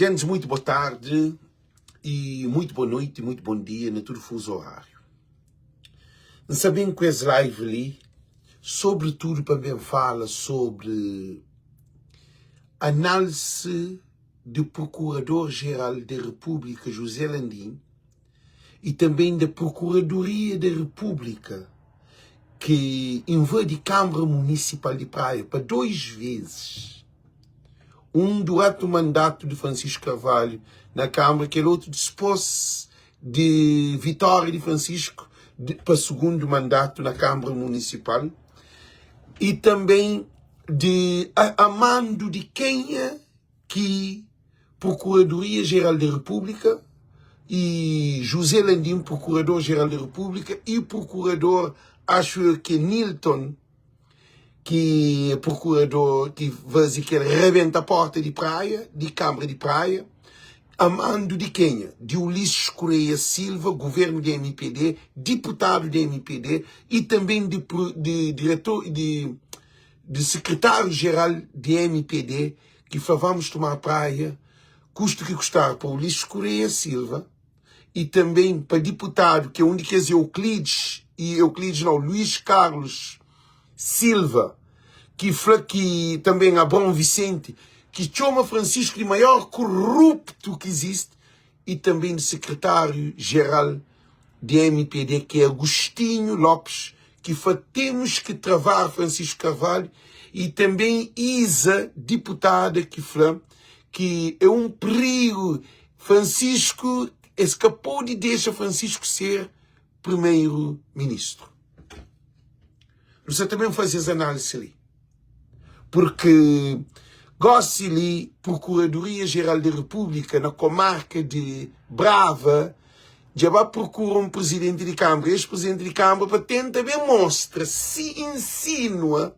Gente, muito boa tarde e muito boa noite e muito bom dia no todo fuso horário. Sabem que essa live ali, sobretudo também fala sobre análise do Procurador-Geral da República, José Landim, e também da Procuradoria da República, que invade a Câmara Municipal de Praia para 2 vezes. Um durante o mandato de Francisco Carvalho na Câmara, aquele outro dispôs de vitória de Francisco para o segundo mandato na Câmara Municipal, e também de amando de quem é que Procuradoria-Geral da República e José Landim, Procurador-Geral da República, e Procurador, acho que Nilton, que é procurador que faz que rebenta a porta de praia, de Câmara de Praia, amando de quem? De Ulisses Correia Silva, governo de MPD, deputado de MPD, e também de secretário-geral de MPD, que vamos tomar praia, custo que custar, para Ulisses Correia Silva, e também para deputado, que é onde quer dizer Luís Carlos Silva, que também a Bom Vicente, que chama Francisco de maior corrupto que existe, e também de secretário-geral de MPD, que é Agostinho Lopes, que temos que travar Francisco Carvalho, e também Isa, deputada, que é um perigo. Francisco escapou de deixar Francisco ser primeiro-ministro. Você também faz essa análise ali. Porque gosto ali, Procuradoria-Geral da República, na comarca de Brava, já vai procurar um presidente de Câmara, ex-presidente de Câmara, para tentar ver, mostra, se insinua,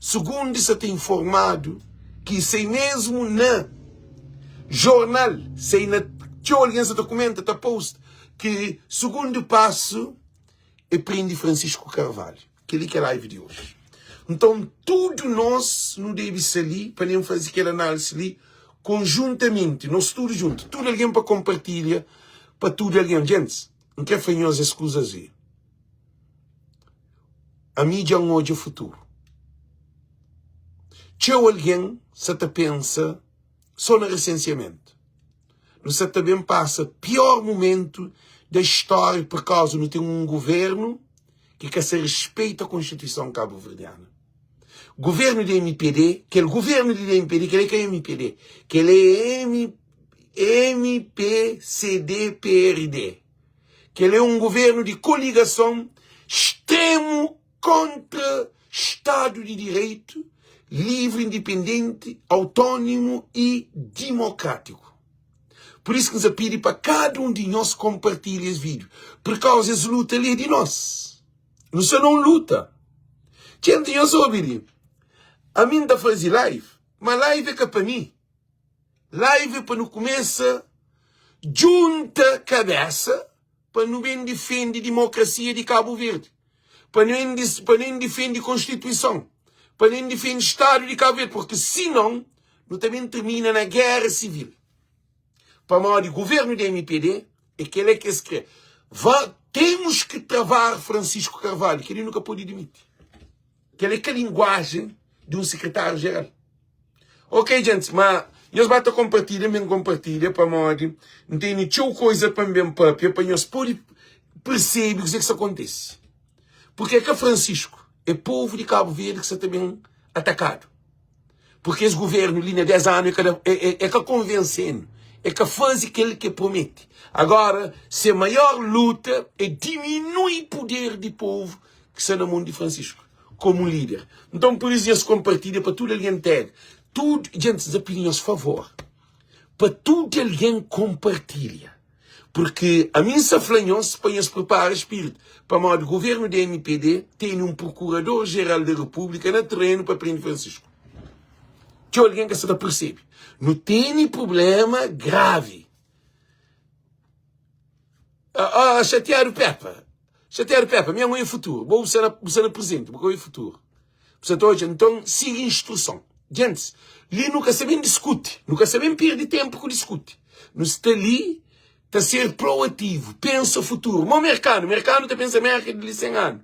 segundo se tem informado, que sei mesmo na jornal, sei na teoria, esse documento, está posto, que segundo passo é prende Francisco Carvalho, que é a live de hoje. Então, tudo nós não deve ser ali, para nem fazer aquela análise ali, conjuntamente, nós tudo junto, tudo alguém para compartilhar, para tudo alguém. Gente, não quer fazer as escusas aí. A mídia hoje é o futuro. Se alguém se pensa só no recenseamento, você também passa o pior momento da história por causa de ter um governo que se respeita a Constituição cabo-verdiana. Governo de MPD, que é o governo de MPD, que ele é MPD, que ele é MPCD-PRD, que ele é um governo de coligação extremo contra Estado de Direito, livre, independente, autônomo e democrático. Por isso que nos pede para cada um de nós compartilhar esse vídeo, por causa dessa luta ali de nós. Você não luta. Gente, eu sou ouvir. A mim está fazendo live, mas live é que é para mim. Live é para não começar, junta cabeça, para não bem defender a democracia de Cabo Verde, para não defender a Constituição, para não defender o Estado de Cabo Verde, porque senão, não também termina na guerra civil. Para maior de governo da MPD, é que ele é que escreve. Temos que travar Francisco Carvalho, que ele nunca pôde demitir. Que ele é que a linguagem de um secretário-geral. Ok, gente, mas nós vamos compartilhar para modo, não tem nenhuma coisa para mim, para nós perceber o que isso acontece. Porque é que Francisco é povo de Cabo Verde que está também atacado. Porque esse governo, ali, 10 anos, é que convencendo, é que faz aquilo que promete. Agora, se a maior luta é diminuir o poder do povo que está na mão de Francisco, como líder. Então, por isso, se compartilha para tudo alguém ter. Tudo, gente, opiniões, favor. Para tudo alguém compartilha. Porque a minha saflanhos põe-se prepara espírito. Para o governo da MPD, tem um Procurador-Geral da República na terreno para prender Francisco. Que alguém que se percebe. Não tem problema grave. Chatear o Pepa. Minha mãe é futuro. Vou ser presente, porque é futuro. Portanto, hoje, então, siga a instrução. Gente, ali nunca sabem discute, nunca sabem perder tempo com discute. Nós está ali, está a ser proativo, pensa o futuro. O mercado está pensando América de 100 anos.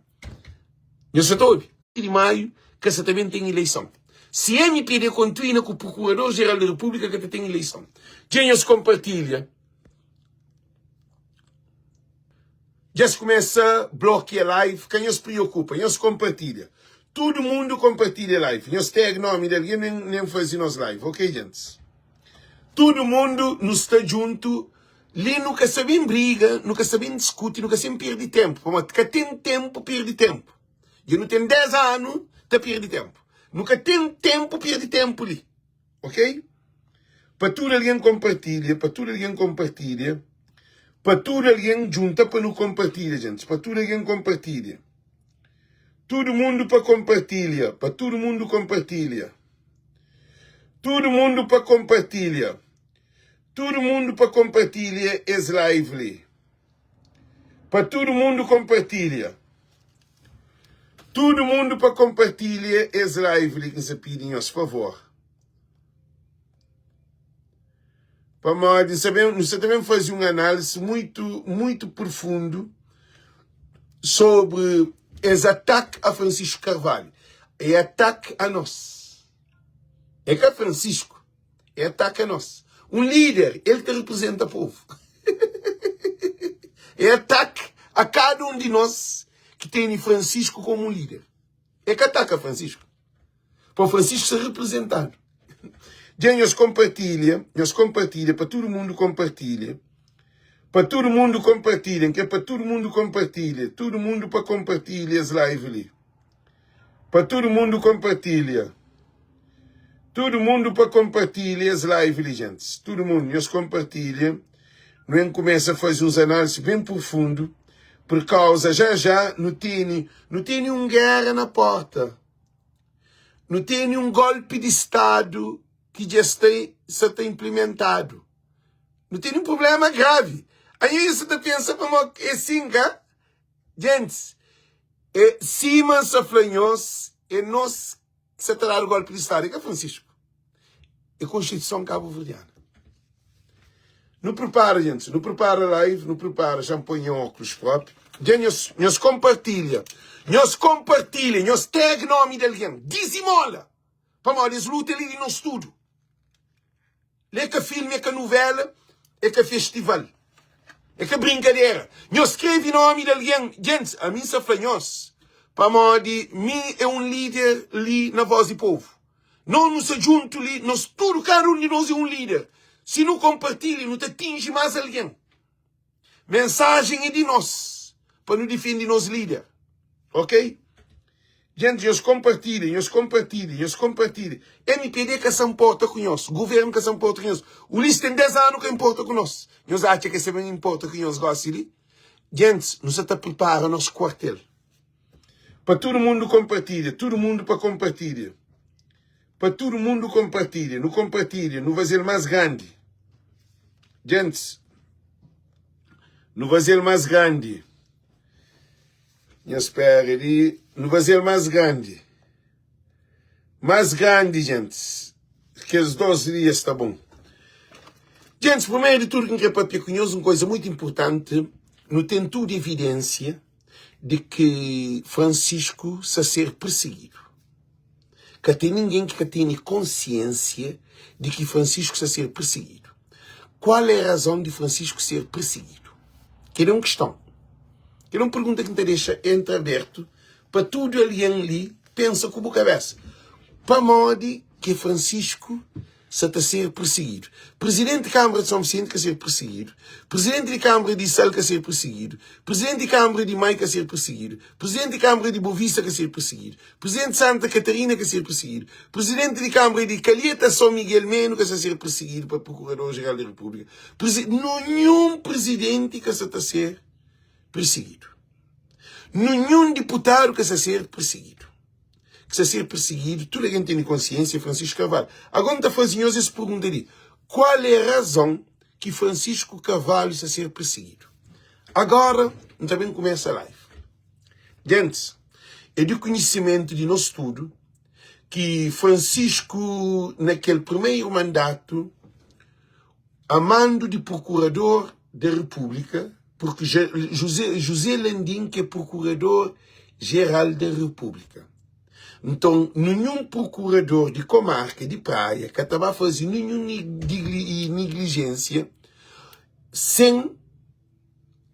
Eu só estou de maio, que você também tem eleição. Se a MPD continua com o Procurador-Geral da República, que tem eleição. Quem se compartilha, já se começa a bloquear live, quem se preocupa, quem se compartilha. Todo mundo compartilha live. Nós temos nome de alguém, nem fazemos live, ok, gente? Todo mundo nos está junto. Ali nunca sabem briga, nunca sabem discutir, nunca sabem perder tempo. Porque tem tempo, perde tempo. Eu não tenho 10 anos, tá perde tempo. Nunca tem tempo, perde tempo ali. Ok? Para tudo alguém compartilha, para tudo alguém compartilha. Para tudo alguém junta para não compartilha, gente. Para tudo alguém compartilha. Todo mundo para compartilha. Para todo mundo compartilha. Todo mundo para compartilha. Todo mundo para compartilha esse live ali. Para todo mundo compartilha. Todo mundo para compartilha esse live ali que se pedem, por favor. Para nós também fazer uma análise muito profundo sobre esse ataque a Francisco Carvalho. É ataque a nós. É que é Francisco. É ataque a nós. Um líder, ele que representa o povo. É ataque a cada um de nós que tem Francisco como um líder. É que ataca Francisco. Para o Francisco ser representado. Já nós compartilha, para todo mundo compartilha. Para todo mundo compartilhem, que é para todo mundo compartilha. Todo mundo para compartilhar as lives ali. Para todo mundo compartilha. Todo mundo para compartilhar as lives ali, gente. Todo mundo, nós compartilha. Não começa a fazer uns análises bem profundos. Por causa, já, não tem uma guerra na porta. Não tem um golpe de Estado que já está implementado. Não tem um problema grave. Aí você pensa como é assim, cá? Gente, Simas Aflanhos é nós que se terá o golpe de Estado. É que é Francisco. É a Constituição cabo-verdiana. Não prepara, gente. Não prepara live, não prepara. Já me põe óculos próprios. Nós compartilha. Nós compartilha. Nós tag nome de alguém. Dizimola. Para nós luta ali no estudo. É que filme, é que novela, é que festival. É que brincadeira. Nós escreve nome de alguém. Gente, a mim se aflanhos. Para mim é um líder ali na voz do povo. Não nos junto ali. Nós, tudo, cada um de nós é um líder. Se não compartilha, não te atinge mais alguém. Mensagem é de nós. Para nos defender nos líderes. Ok? Gente, nós compartilhem. MPD que se importa com nós. Governo que se importa com nós. O Ulisses tem 10 anos que importa com nós. Nós achamos que se não importa com nós. Gente, nós está preparando nosso quartel. Para todo mundo compartilha. Todo mundo para compartilhar. Para todo mundo compartilha. Não vai ser mais grande. Gente, não vai ser mais grande. Eu espero ali. Não vai ser mais grande. Mais grande, gente. Que os 12 dias está bom. Gente, primeiro de tudo, que é para conhecer uma coisa muito importante. Não tem tudo evidência de que Francisco está a ser perseguido. Que tem ninguém que tenha consciência de que Francisco está a ser perseguido. Qual é a razão de Francisco ser perseguido? Que é uma questão. Que é uma pergunta que te deixa entreaberto para tudo ali pensa com a cabeça. Para modo que Francisco está a ser perseguido. Presidente da Câmara de São Vicente quer ser perseguido. Presidente da Câmara de Sal quer ser perseguido. Presidente da Câmara de Maio quer ser perseguido. Presidente da Câmara de Bovista quer ser perseguido. Presidente de Santa Catarina quer ser perseguido. Presidente da Câmara de Calheta, São Miguel Meno quer ser perseguido para Procurador-Geral da República. Nenhum presidente quer ser perseguido. Nenhum deputado quer ser perseguido. Que se ser perseguido, toda a gente tem consciência, Francisco Carvalho. Agora está fazendo essa pergunta ali. Qual é a razão que Francisco Carvalho está a ser perseguido? Agora, também começa a live. Gente, é do conhecimento de nós tudo que Francisco, naquele primeiro mandato, a mando de procurador da República, porque José Landim que é procurador-geral da República. Então, nenhum procurador de comarca, de praia, que estava a fazer nenhuma negligência, sem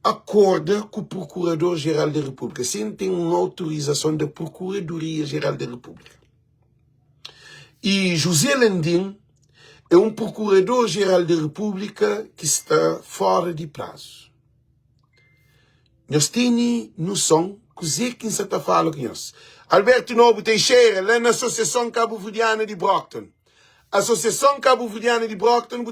acordo com o Procurador-Geral da República, sem ter uma autorização da Procuradoria-Geral da República. E José Landim é um Procurador-Geral da República que está fora de prazo. Nós temos noção que quem está falando com nós. Alberto Novo Teixeira, lá na Associação Cabo-Verdiana de Brockton. Associação Cabo-Verdiana de Brockton,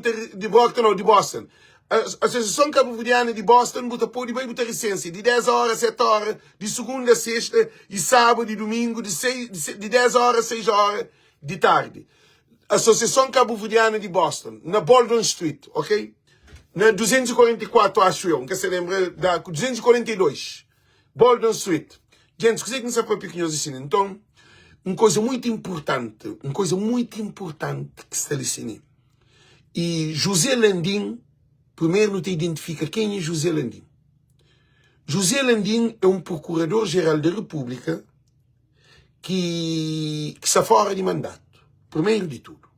de Boston. A Associação Cabo-Verdiana de Boston pode botar licença de 10 horas a 7 horas, de segunda a sexta, de sábado e domingo, de 10 horas a 6 horas de tarde. Associação Cabo-Verdiana de Boston, na Baldwin Street, ok? Na 244, acho eu, que se lembra da 242, Baldwin Street. Gente, que não sabe para que nós ensinamos. Então, uma coisa muito importante que está ensinando. E José Landim, primeiro não te identifica quem é José Landim. José Landim é um procurador-geral da República que está fora de mandato. Primeiro de tudo.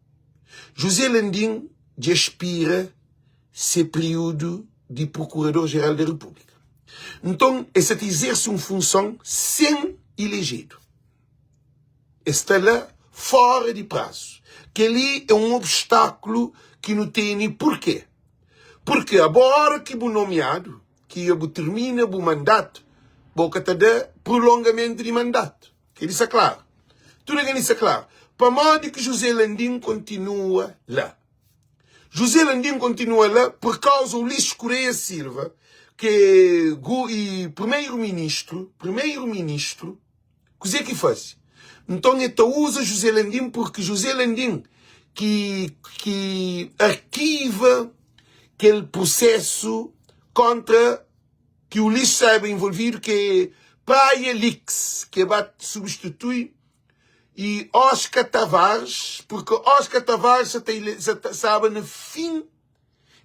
José Landim aspira esse período de procurador-geral da República. Então, esse exerce uma função sem elegido. Está lá fora de prazo. Que ali é um obstáculo que não tem porquê. Porque agora que é nomeado, que termina o mandato, boca está de prolongamento de mandato. Que isso é claro. Tudo isso é claro. Para modo que José Landim continua lá. José Landim continua lá por causa do Ulisses Correia Silva, que é primeiro-ministro, que faz? Então, ele usa José Landim porque José Landim que arquiva aquele processo contra que o Ulisses saiba envolvido, que é Praia Lix, que vai substituir e Oscar Tavares, porque Oscar Tavares sabe no fim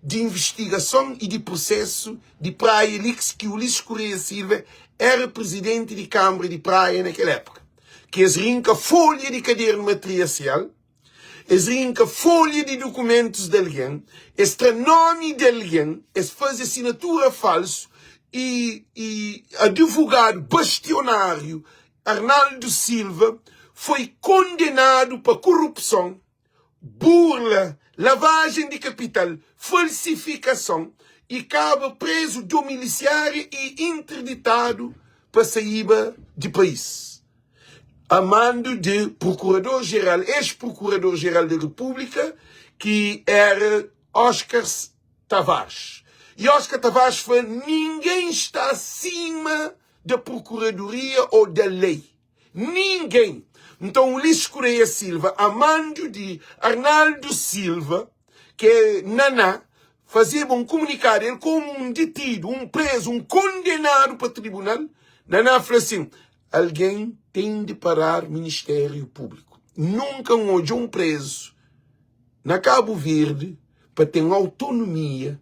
de investigação e de processo de Praia Lix, que o Ulisses Correia Silva era presidente de Câmara de Praia naquela época. Que eles rinca folha de caderno material, eles rinca folha de documentos de alguém, eles nome de alguém, eles fazem assinatura falsa e advogado bastionário Arnaldo Silva foi condenado por corrupção, burla, lavagem de capital, falsificação e acaba preso domiciliário e interditado para sair de país. A mando de procurador-geral, ex-procurador-geral da República, que era Oscar Tavares. E Oscar Tavares foi: ninguém está acima da procuradoria ou da lei. Ninguém. Então, Ulisses Correia Silva, a mando de Arnaldo Silva, que é Naná, fazia um comunicado, ele como um detido, um preso, um condenado para o tribunal. Naná falou assim: alguém tem de parar o Ministério Público. Nunca um preso na Cabo Verde para ter uma autonomia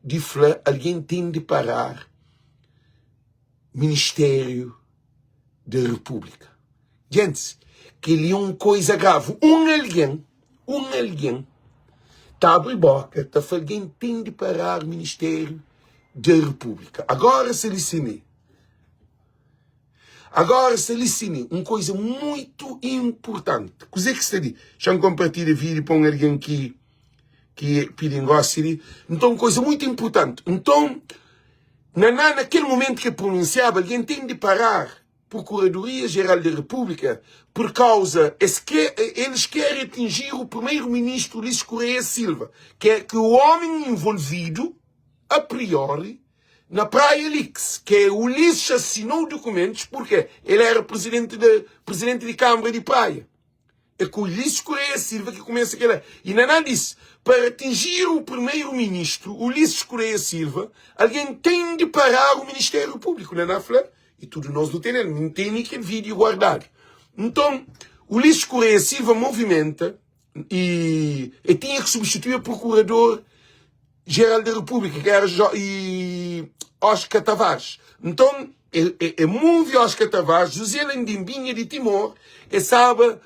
de falar, alguém tem de parar o Ministério da República. Gente, que ele é uma coisa grave. Um alguém, está abre boca, está falando, alguém tem de parar o Ministério da República. Agora se lhe uma coisa muito importante. Cos'è que se diz? Já compartilha vídeo para alguém que pede negócio. Então, coisa muito importante. Então, naquele momento que pronunciava, alguém tem de parar Procuradoria-Geral da República por causa eles querem atingir o primeiro-ministro Ulisses Correia Silva, que é o homem envolvido, a priori, na Praia Lix, que o Ulisses assinou documentos porque ele era presidente de Câmara de Praia. É com o Ulisses Correia Silva que começa aquela. E Naná disse: para atingir o primeiro-ministro Ulisses Correia Silva, alguém tem de parar o Ministério Público. Naná falou, e tudo nós não temos aquele vídeo guardado. Então, Ulisses Correia Silva movimenta e tinha que substituir o Procurador-Geral da República, que era Oscar Tavares. Então, move Oscar Tavares, José Landim vinha de Timor, e sabe,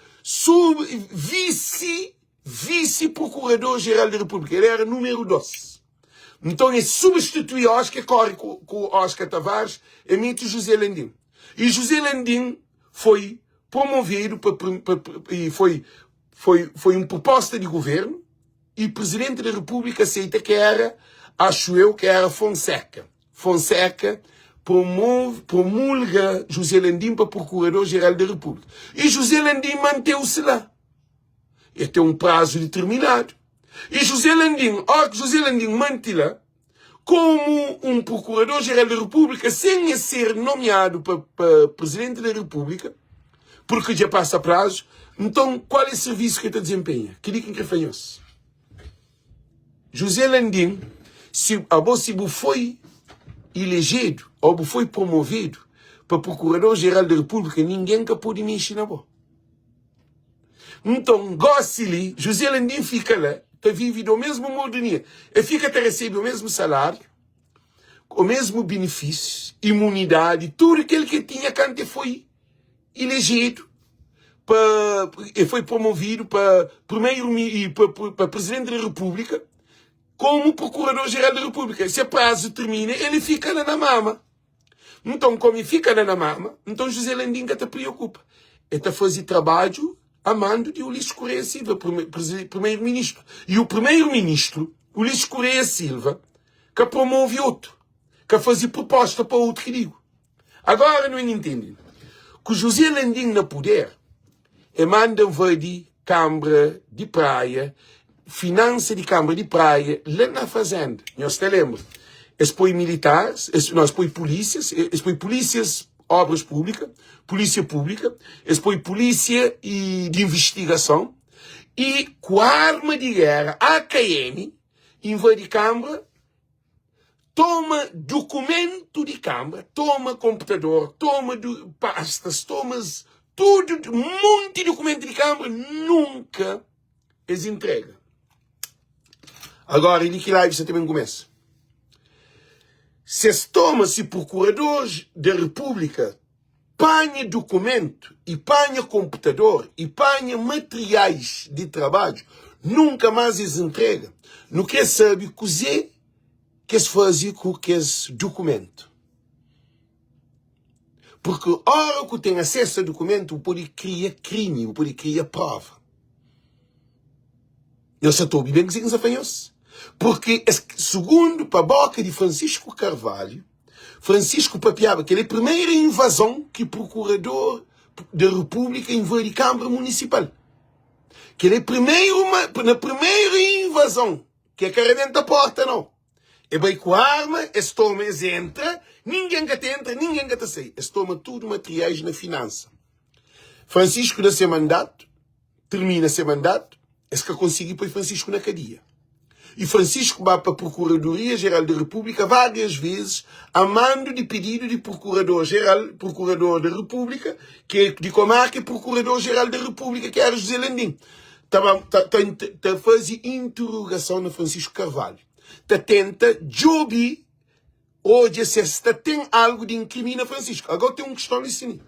vice-procurador-geral da República. Ele era número 2. Então, ele substitui Oscar, corre com Oscar Tavares, emite José Landim. E José Landim foi promovido e foi uma proposta de governo, e o Presidente da República aceita que era, acho eu, que era Fonseca. Fonseca promulga José Landim para Procurador-Geral da República. E José Landim manteve-se lá. E tem um prazo determinado. E José Landim manteve lá como um Procurador-Geral da República sem ser nomeado para Presidente da República, porque já passa prazo. Então, qual é o serviço que ele desempenha? Que diga que falhou-se. José Landim, se foi elegido ou foi promovido para Procurador-Geral da República, ninguém que pode mexer na boa. Então, gosta-lhe, José Landim fica lá, que vive do mesmo modo, e fica a receber o mesmo salário, o mesmo benefício, imunidade, tudo aquilo que tinha quando foi elegido, e foi promovido para Presidente da República, como Procurador-Geral da República. Se o prazo termina, ele fica lá na mama. Então, como ele fica lá na mama, então José Landim te preocupa. Ele está fazendo trabalho a mando de Ulisses Correia Silva, primeiro-ministro. E o primeiro-ministro, Ulisses Correia Silva, que promove outro, que fazia proposta para outro que digo. Agora não entendem. Que o José Landim no poder, ele manda ver de Câmara de Praia, finança de Câmara de Praia, lá na fazenda. Nós te lembro. Eles põem militares, nós põem polícias, obras públicas, polícia pública, eles põem polícia de investigação, e com a arma de guerra, AKM, invade Câmara, toma documento de Câmara, toma computador, toma pastas, toma tudo, um monte de documento de Câmara, nunca eles entregam. Agora, ele que live você também começa. Se toma-se Procurador da República, panha documento, e panha computador, e panha materiais de trabalho, nunca mais eles entregam. Não quer saber cozer que se fazia com esse documento. Porque a hora que tem acesso a documento, pode criar crime, pode criar prova. Eu só estou bem que se afanhou-se. Porque, segundo a boca de Francisco Carvalho, Francisco papiava que ele é a primeira invasão que o Procurador da República invade a Câmara Municipal. Que ele é na primeira invasão, que é cara dentro da porta, não. E bem com a arma, eles tomam, eles entram, ninguém que entra, ninguém que sai. Eles tomam tudo materiais na finança. Francisco dá seu mandato, termina seu mandato, eles que conseguem pôr Francisco na cadeia. E Francisco vai para a Procuradoria-Geral da República várias vezes, a mando de pedido de Procurador-Geral, Procurador da República, que é de comarca, e Procurador-Geral da República, que era José Landim. Está fazendo interrogação no Francisco Carvalho. Está tenta jobi, hoje se tem algo de incrimina Francisco. Agora tem uma questão assim.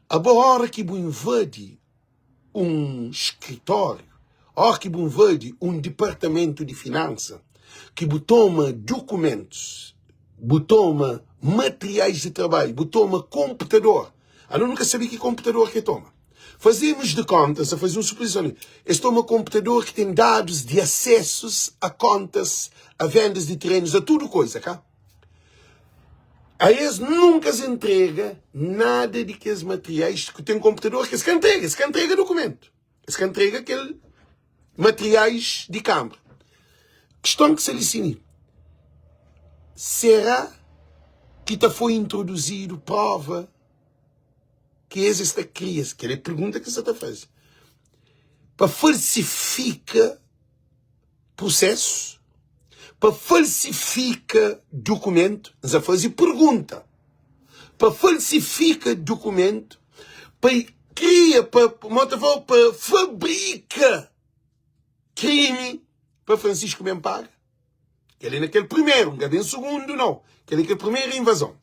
A boa hora que invade um escritório, hora que invade um departamento de finanças, que toma documentos, toma materiais de trabalho, toma computador. Eu nunca sabia que computador que toma. Fazemos de contas, a fazer uma suposição. Este é um computador que tem dados de acessos a contas, a vendas de terrenos, a tudo coisa, cá. A eles nunca se entrega nada de aqueles materiais que tem um computador que se entrega documento. Se entrega aqueles materiais de Câmara. Questão que se alicine. Será que foi introduzido prova que esta criança, que é a pergunta que você está fazendo, para falsificar processos, para falsificar documento, você faz pergunta, para falsificar documento, para cria, para fabrica crime para Francisco bem paga. Ele é naquele primeiro, não é bem segundo, não. Ele é naquele primeira invasão.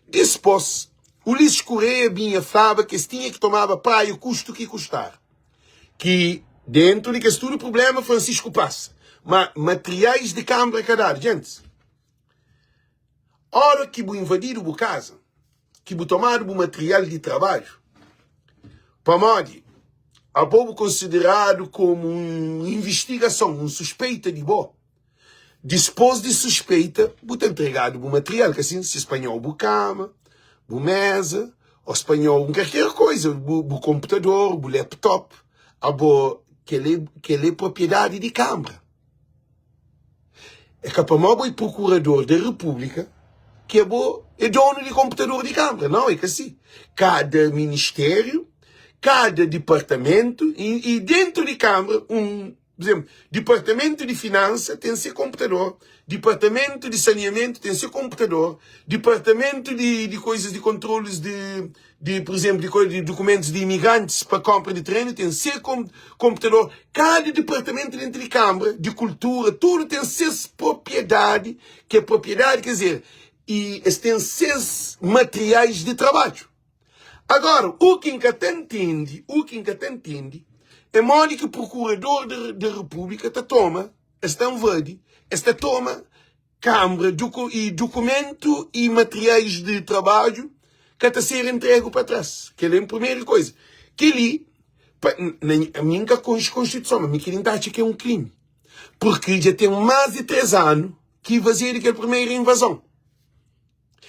Depois, Ulisses Correia vinha falava que se tinha que tomar praia o custo que custar. Que dentro de que estudo o problema, Francisco passa. Mas materiais de câmara cada gente. Hora que vou invadir o casa, que vou tomar o material de trabalho, para modo, a povo considerado como uma investigação, uma suspeita de boa. Depois de suspeita, vou ter entregado o material, que assim, se espanhol, o cama, o mesa, ou espanhol, qualquer coisa, o computador, o laptop, que é propriedade de Câmara. É que para mim, o procurador da República, que é dono de computador de Câmara, não é que assim. Cada ministério, cada departamento, e dentro de Câmara, por exemplo, departamento de finanças tem seu computador, departamento de saneamento tem seu computador, departamento de coisas de controles por exemplo, de documentos de imigrantes para compra de terreno tem seu computador. Cada departamento dentro de Câmara, de cultura, tudo tem suas propriedade, que é propriedade, quer dizer, e tem seus materiais de trabalho. Agora, o que nunca entende, é modo que o procurador da República toma, toma Câmara e documento e materiais de trabalho que está a ser entregue para trás. Que é a primeira coisa. Que ali, a minha Constituição, a minha querida que é um crime. Porque já tem mais de 3 anos que fazer aquela primeira invasão.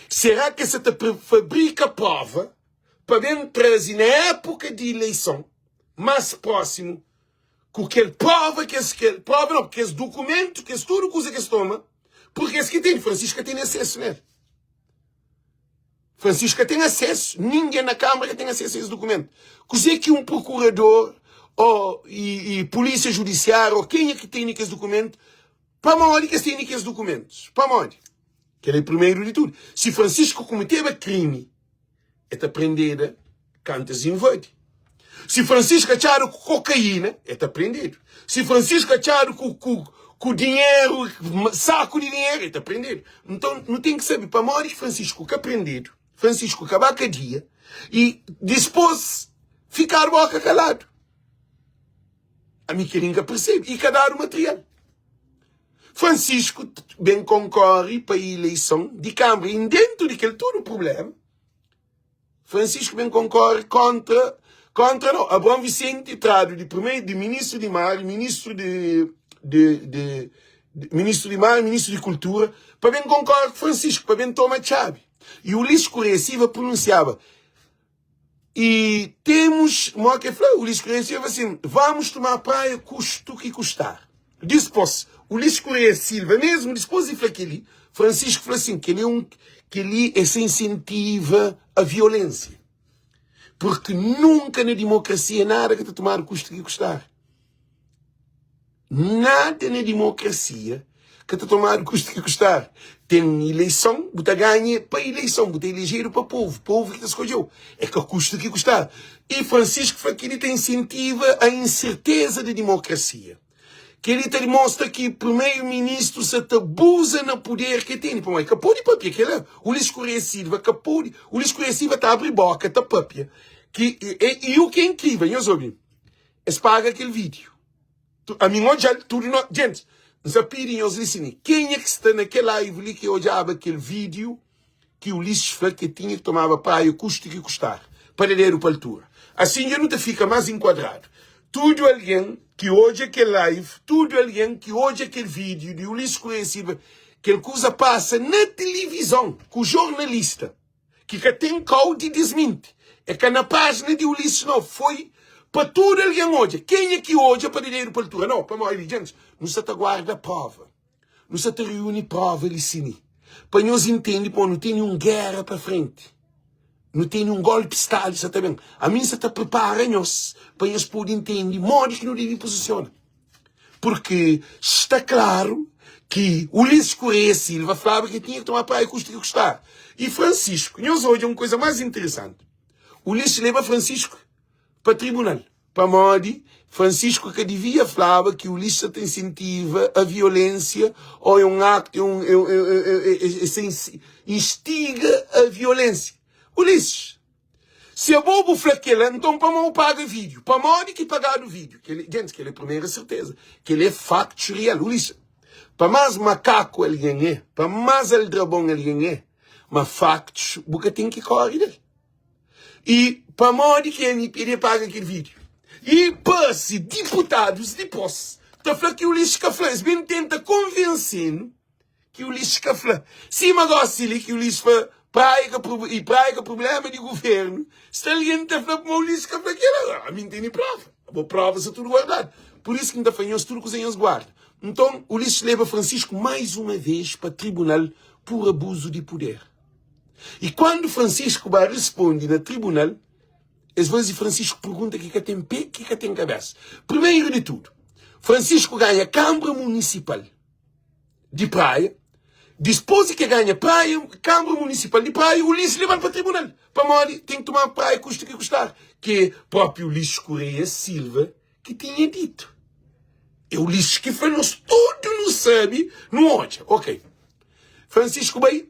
Será que essa fabrica prova para bem trazer na época de eleição mais próximo com aquele prova que esse documento, que esse tudo coisa que se toma, porque esse que tem, Francisco tem acesso nele. Francisco tem acesso, ninguém na Câmara tem acesso a esse documento. Coisa que um procurador e polícia judiciária, ou quem é que tem esse documento, para onde que tem esses documentos? Para onde? Que ele é primeiro de tudo. Se Francisco cometeu crime, é aprendida cantas invade. Se Francisco achar com cocaína, é apreendido. Se Francisco achar com dinheiro, saco de dinheiro, é apreendido. Então, não tem que saber. Para morrer Francisco que apreendido, Francisco acabar com a dia e depois ficar boca calado. A minha queringa percebe. E cadar o material. Francisco bem concorre para a eleição de Câmara. E dentro daquele todo o problema, Francisco bem concorre contra não. Abrão Vicente trado de primeiro de ministro de Mar, ministro ministro de Cultura, para bem concorre com Francisco, para bem tomar chave. E o Ulisses Correia Silva pronunciava. E temos, o Ulisses Correia Silva assim, vamos tomar praia custo que custar. Depois, o Ulisses Correia Silva, mesmo depois de falar aquele, Francisco falou assim, que ele se incentiva a violência. Porque nunca na democracia nada que te tomar o custo que custar. Nada na democracia que te tomar o custo que custar. Tem eleição, você ganha para a eleição, você eleger para o povo que te escolheu. É que o custo que custar. E Francisco foi que ele te incentiva a incerteza da democracia. Que ele te demonstra que o primeiro-ministro se abusa no poder que tem. Pô, que pode papia, que ele é o Ulisses Correia Silva, o Ulisses Correia Silva está a abrir boca, está papia. E o que é incrível, eu soube, é paga aquele vídeo. A mim, hoje, tudo, gente, nos apirem, eu disse, quem é que está naquela live ali que olhava aquele vídeo que o Ulisses falou que tinha que tomar praia, o custo que custar, para ler o altura. Assim, eu não te fica mais enquadrado. Tudo alguém que hoje aquele live, tudo alguém que hoje aquele vídeo de Ulisses Correia Silva, que ele coisa passa na televisão, com o jornalista, que tem código de desmente. É que na página de Ulisses não foi para tudo alguém hoje. Quem é que hoje é para ler o altura? Não, para nós, gente, não se te guarda prova. Não se te reúne prova ali sim. Para nós entender, pô, não tem nenhuma guerra para frente. Não tem nenhum golpe de Estado, isso também. A mim se te prepara nós para nós poder entender modo que não deve posicionar. Porque está claro que Ulisses Correia Silva falava que tinha que tomar praia custa que custar. E Francisco, nós hoje é uma coisa mais interessante. Ulisses leva Francisco para tribunal. Para Modi, Francisco que devia falava que o lixo te incentiva a violência ou é um acto, instiga a violência. O lixo. Se é bobo flaquela, então para mim paga vídeo. Para Modi que pagar o vídeo. Gente, que ele é a primeira certeza. Que ele é facto real. O lixo. Para mais macaco alguém é. Para mais aldrabão alguém é. Mas factos, porque tem que correr dele. E para Modi que ele paga aquele vídeo. E para se deputados de posse, está falando que o lixo café, eles bem tenta convencendo que o lixo café. Se negócio ali que o lixo praia que problema de governo, se alguém está falando que o lixo café que a mim tem prova. A prova está tudo guardado. Por isso que ainda fanhos tudo que os senhores guardam. Então, o lixo leva Francisco mais uma vez para tribunal por abuso de poder. E quando Francisco vai responder no tribunal, às vezes Francisco pergunta o que tem pé, o que tem cabeça. Primeiro de tudo, Francisco ganha Câmara Municipal de Praia. Depois que ganha Câmara Municipal de Praia, o lixo leva para o tribunal. Para Modi, tem que tomar praia, custa que custar. Que é próprio Lixo Correia Silva que tinha dito. É o lixo que foi nós todos não sabe, não olha. Ok. Francisco bem,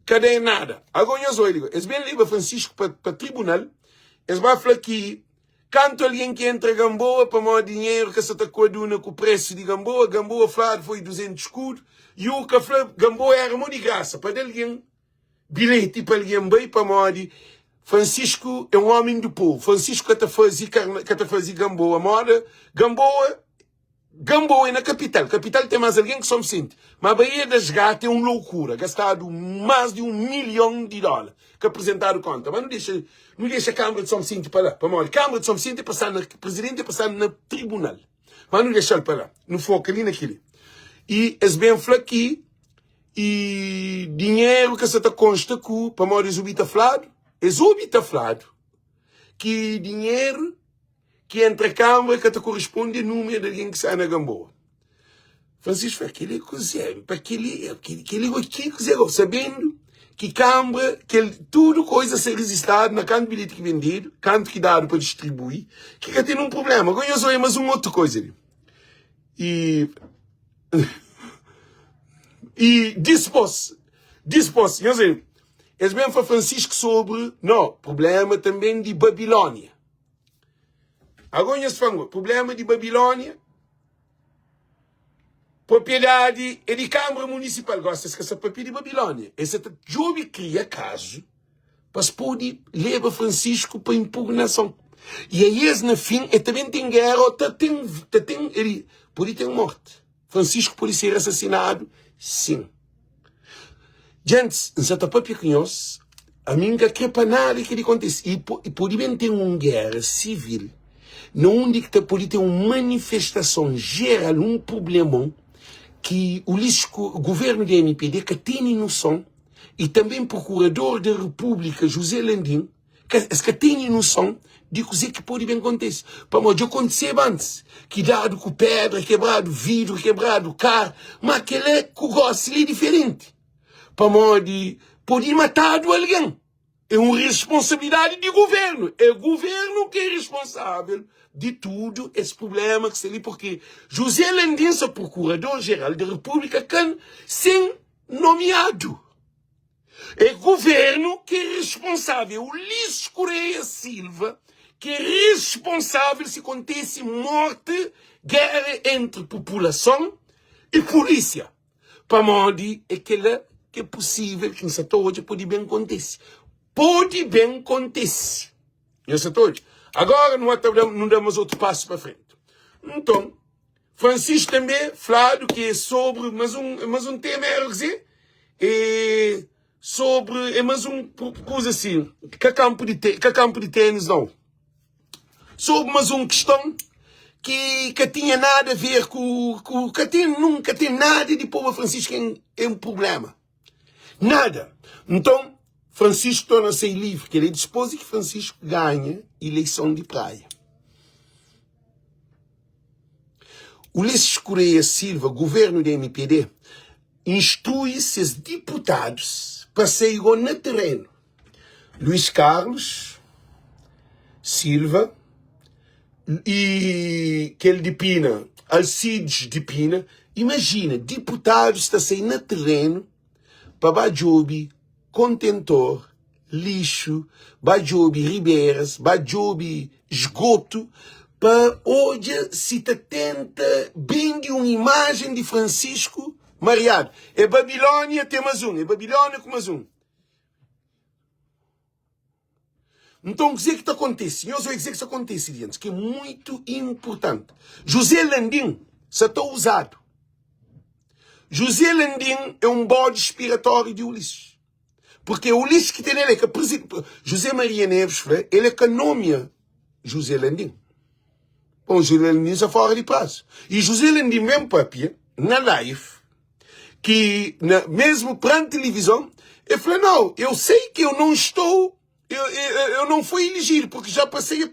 cadê nada? Agora eu digo, eles bem levam Francisco para tribunal. Eles vão falar que, quando alguém que entra a Gamboa para o dinheiro que se está com o preço de Gamboa, Gamboa falado foi 200 escudos, e o que falou Gamboa era muito de graça. Para alguém, bilhete para alguém bem para Modi. Francisco é um homem do povo. Francisco que está fazendo Gamboa. Mora, Gamboa é na capital. Capital tem mais alguém que só me sente. Mas a Baía das Gatas é uma loucura. Gastado mais de $1 milhão que apresentaram conta. Mas não deixa a Câmara de São Vicente para lá. Para a Câmara de São Vicente é passar na presidente, é passar no tribunal. Mas não deixa ele para lá. Não foca ali naquilo. E as bem aqui. E dinheiro que se está consta que para a exubita falado. Exubita falado. Que dinheiro que entra a Câmara que te corresponde ao número de alguém que sai na Gamboa. Francisco, aquele é cozeiro, aquele cozeiro, sabendo que Câmara, que tudo coisa ser registrado na canto bilhete que vendido, canto que dado para distribuir, que tem um problema. Agora eu sou mais uma outra coisa ali. E dispôs, eu sei, eles mesmo falam Francisco sobre, não, problema também de Babilônia. Agora nós falamos, problema de Babilônia, propriedade é de Câmara Municipal. Gosta de essa papel de Babilônia. Esse jogo cria caso para se poder levar Francisco para impugnação. E aí, no fim, também tem guerra, ele pode ter morte. Francisco pode ser assassinado, sim. Gente, nessa papel que nós, a mim que é para nada que acontece. E pode bem ter uma guerra civil. Não que pode ter uma manifestação geral, um problemão, que o governo da MPD que tem noção, e também o procurador da República, José Landim, que tem noção de que pode bem acontecer. Para nós, já aconteceu antes, que dado com pedra, quebrado vidro, quebrado carro, mas aquele negócio é diferente. Para nós, pode matar alguém. É uma responsabilidade do governo. É o governo que é responsável de tudo esse problema que se ali, porque José Landim é procurador-geral da República sem nomeado. É o governo que é responsável. O Lixo Correia Silva que é responsável se acontece morte, guerra entre população e polícia. Para Modi é aquela que é possível que nessa hoje pode bem acontecer. Pode bem acontecer. Agora não damos outro passo para frente. Então, Francisco também falado que é sobre, mas um tema é dizer, é sobre, é mais um coisa assim, que campo de tênis não. Sobre mais uma questão que tinha nada a ver com que nunca tem nada de povo Francisco é um problema. Nada. Então, Francisco torna-se livre, que ele dispôs que Francisco ganha eleição de praia. O Lixo Correia Silva, governo da MPD, instrui seus deputados para sair no terreno. Luís Carlos Silva, e que ele de Pina, Alcides de Pina, imagina, deputados está saindo no terreno para Bajobi, contentor, lixo, Bajobi, ribeiras, Bajobi, esgoto, para hoje se tenta bem de uma imagem de Francisco Mariado. É Babilônia tem mais um, é Babilônia com mais um. Então, o que está acontecendo? Eu vou dizer que isso acontece, que é muito importante. José Landim só está usado. José Landim é um bode expiratório de Ulisses. Porque Ulisses que tem ele é que José Maria Neves, ele é que nomeia José Landim. Bom, José Landim está fora de prazo. E José Landim mesmo, papia, na live, que mesmo para a televisão, ele falou, não, eu sei que eu não estou, eu não fui elegido, porque já passei,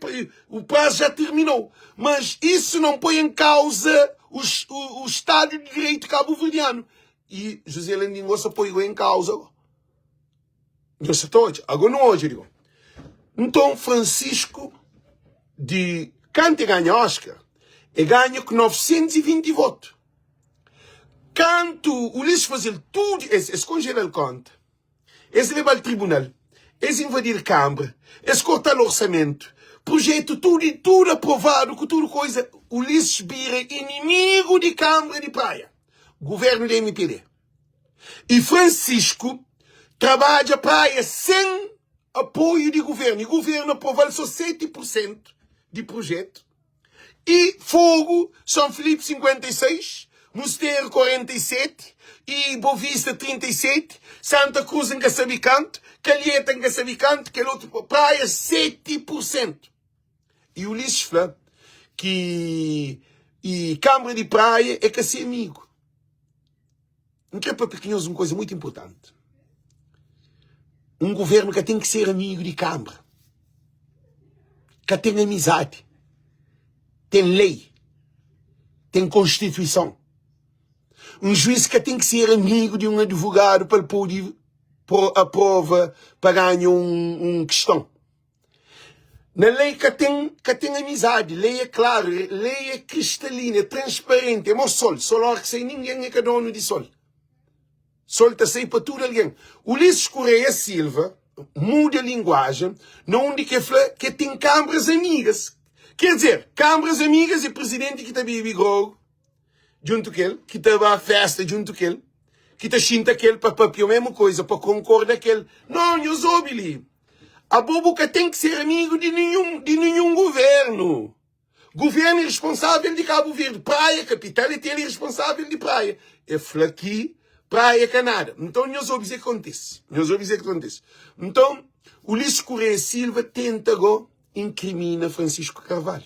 o prazo já terminou. Mas isso não põe em causa o Estado de Direito cabo-verdiano. E José Landim só põe em causa. Eu sei hoje, agora não hoje, digo. Então, Francisco, de quando ganha Oscar, ele ganha com 920 votos. Quando o Ulisses fazia tudo, eles congelam a conta, eles levam ao tribunal, eles invadiram a Câmara, eles cortaram o orçamento, projeto tudo aprovado, com tudo coisa, Ulisses vira inimigo de Câmara de Praia, governo da MPD. E Francisco trabalha a Praia sem apoio de governo, e o governo aprovou só 7% de projeto, e Fogo, São Filipe 56%, Mosteiro 47%, e Bovista 37%, Santa Cruz em Caçabicanto, Calheta em Caçabicanto, aquele outro praia 7%. E Ulisses fala que Câmara de Praia é que ser amigo. Não quer para pequenos uma coisa muito importante. Um governo que tem que ser amigo de Câmara. Que tem amizade. Tem lei. Tem Constituição. Um juiz que tem que ser amigo de um advogado para poder a prova para ganhar questão. Na lei que tem amizade, lei é clara, lei é cristalina, é transparente, é o sol hora que sem ninguém é que dono de sol. Sol está sem para tudo alguém. Ulisses Correia Silva muda a linguagem, não onde que tem câmaras amigas. Quer dizer, câmaras amigas e presidente que está bebendo grogo, junto com ele, que está à festa junto com ele, que está xinta aquele para papiar a mesma coisa, para concordar aquele. Não, eu sou Billy. A boboca tem que ser amigo de nenhum governo. Governo é responsável de Cabo Verde. Praia, capital, é ele responsável de praia. É flaqui, praia, canada. Então, nós vamos dizer que acontece. Então, Ulisses Correia Silva tenta incrimina Francisco Carvalho.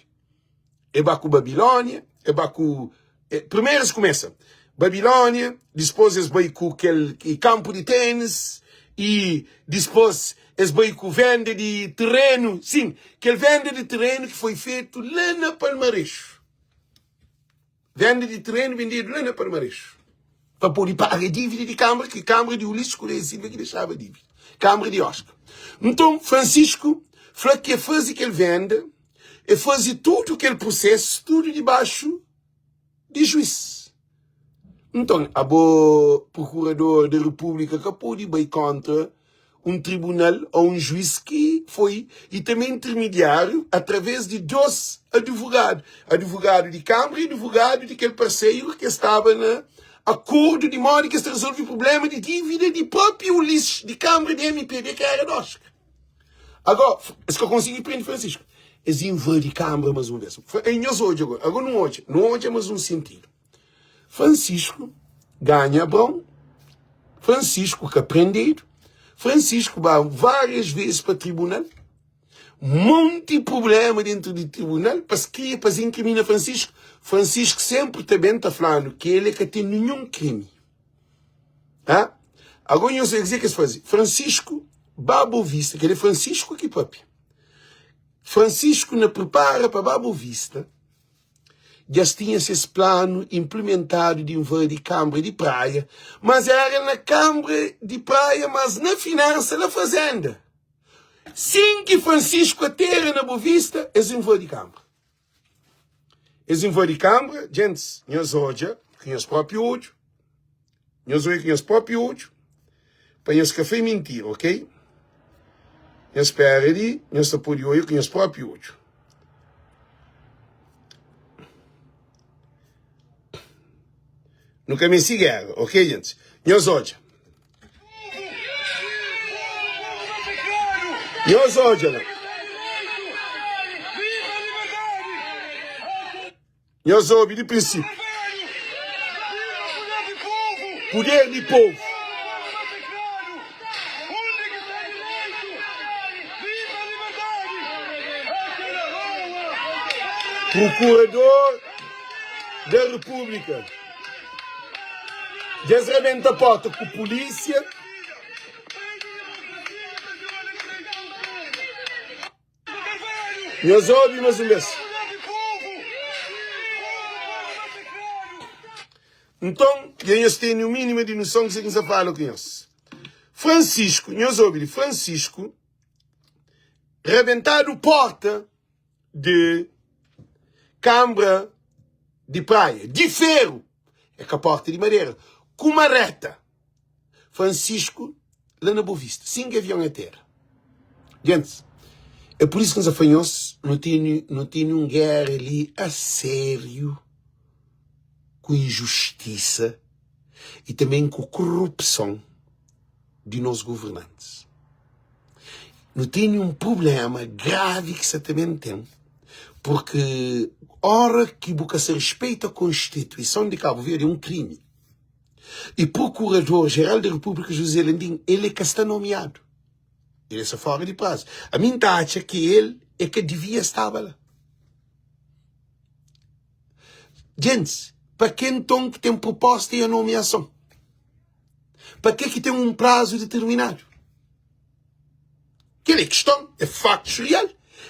É baco Babilônia, é baco... Primeiro se começa Babilônia, depois eles vai com aquele campo de tênis, e depois eles vai com venda de terreno, sim, aquele venda de terreno que foi feito lá na Palmarejo. Venda de terreno vendido lá na Palmarejo. Para poder pagar a dívida de Câmara, que Câmara de Ulisses Correia Silva que deixava a dívida. Câmara de Oscar. Então, Francisco falou que fazia aquele venda, e fazia tudo aquele processo, tudo debaixo de juiz. Então, a boa procurador da República que pôde ir contra um tribunal ou um juiz que foi, e também intermediário, através de 2 advogados. Advogado de Câmara e advogado de aquele parceiro que estava na acordo de modo que se resolve o problema de dívida de próprio Ulisses, de Câmara de MPD, que era nossa. Agora, é que eu consegui prender Francisco. Eles invadem Câmara mais uma vez. Hoje agora. Agora não hoje é mais um sentido. Francisco ganha bom. Francisco que aprendido. Francisco vai várias vezes para o tribunal. Monte de problema dentro do tribunal. Para incriminar Francisco. Francisco sempre também está falando que ele é que tem nenhum crime. Ah? Agora eu sei dizer que se faz. Francisco Babo Vista, que ele é Francisco aqui, papi. Francisco não prepara para Babo Vista. Já tinha esse plano implementado de invadir Câmara de Praia, mas era na Câmara de Praia, mas na finança da fazenda. Sim que Francisco aterra na Boa Vista, eles invadem Câmara. Eles invadem a Câmara, gente, nós olhamos, com os próprios olhos, nós olhamos com os próprios olhos, para nós café mentir, ok? Nós espera ali, nós está por olho com os próprios olhos. Nunca me guerra, ok, gente? Nós olhamos. Nós olhamos. Nós ouvimos de princípio. Poder de povo. Procurador da República. Desrebenta a porta com a polícia. Nós ouvimos mais uma vez. Então, eles têm o mínimo de noção que se fala com eles. Francisco, nós ouvimos Francisco, rebentado porta de Câmara de praia, de ferro, é com a porta de madeira, com uma reta. Francisco, lá na Boa Vista, 5 aviões a terra. Gente, é por isso que nos afanhamos, não tem um guerra ali a sério, com injustiça e também com corrupção de nossos governantes. Não tem um problema grave que você também tem, porque hora que se respeita a Constituição de Cabo Verde é um crime. E Procurador-Geral da República, José Landim, ele é que está nomeado. Ele é fora de prazo. A minha acha que ele é que devia estar lá. Gente, para quem então que tem proposta e a nomeação? Para que tem um prazo determinado? Que é questão, é factual,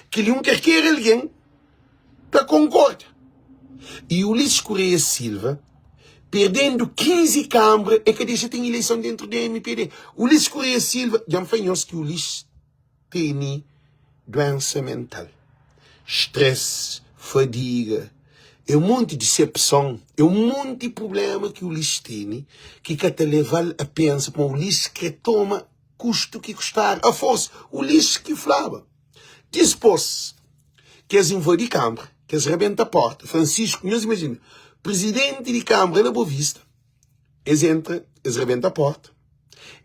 que ele não quer alguém para concordar. E Ulisses Correia Silva, perdendo 15 câmaras, é que deixa tem eleição dentro da MPD. Ulisses Correia Silva, já me falhou que o Ulisses tem doença mental, estresse, fadiga, é um monte de decepção, é um monte de problema que o Ulisses tem, que te leva a pensar, para o Ulisses que toma custo que custar, a força, o Ulisses que falava. Depois, que eles invadem a Câmara, que eles rebentam a porta, Francisco, nós imaginamos, presidente de Câmara na Boa Vista, eles entram, eles rebentam a porta,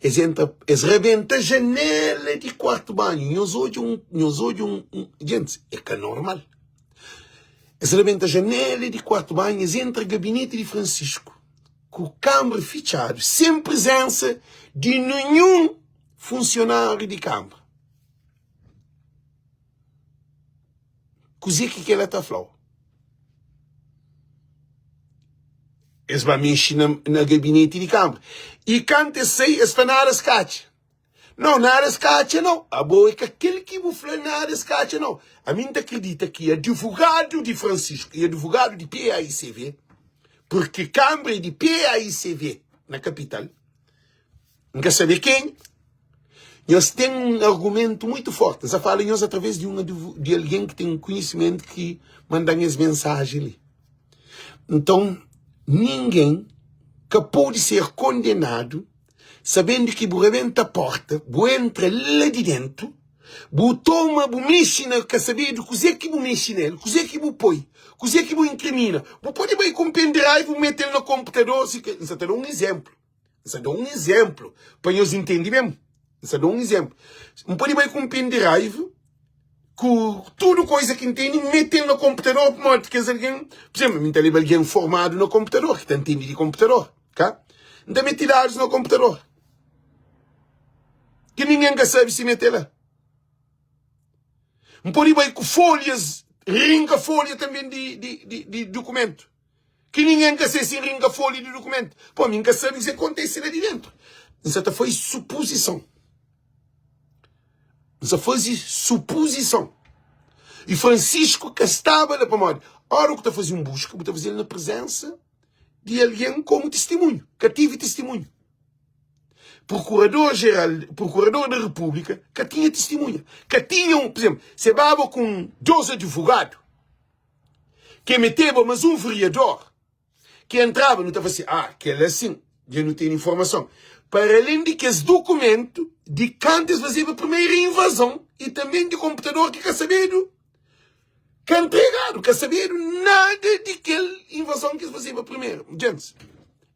eles rebentam a janela de quarto banho, nós olhamos gente, é que é normal. Eles rebentam a janela de quarto banho, eles entram no gabinete de Francisco, com o Câmara fechado, sem presença de nenhum funcionário de Câmara. Così que ela está falando. Eles vão mexer na gabinete de Câmara. E quando eles saem, eles vão na área escate. Não, na área escate não. A boa é que aquele que vou falar na área escate não. A mim acredita que é advogado de Francisco e advogado de PAICV, porque Câmara é de PAICV na capital. Não quer saber quem? Nós temos um argumento muito forte. Nós falamos através de alguém que tem um conhecimento que manda as mensagens ali. Então, ninguém que pode ser condenado sabendo que você rebenta a porta, você entra lá de dentro, você toma, você mexe na que saber do que que você mexe nele, que você põe, que você incrimina. Você pode ir com um pendrive e meter no computador. Isso dá um exemplo. Isso dá um exemplo. Para nós entender mesmo. Isso dá um exemplo. Não pode ir com um pendrive, com tudo coisa que entende, meter no computador, por modo que alguém, por exemplo, me tem alguém formado no computador, que entende de computador, tá? Não meter dados no computador. Que ninguém sabe se meter lá. Não pode ir com folhas, ringa folha também de documento. Que ninguém sabe se ringa folha de documento. Pô, ninguém sabe o que acontece lá de dentro. Isso foi suposição. Isso foi suposição. E Francisco que estava lá para morrer. Ora, o que está fazendo busca, está fazendo na presença de alguém como testemunho, que tive testemunho. Procurador da República, que tinha testemunha. Que tinha, por exemplo, se baba com 12 advogados, que meteva, mas um vereador que entrava, não estava assim, que ele é assim, já não tem informação. Para além de que esse documento de quantas fazia a primeira invasão e também de computador que quer saber, que é entregado, quer saber nada de aquela invasão que fazia a primeira. Gente,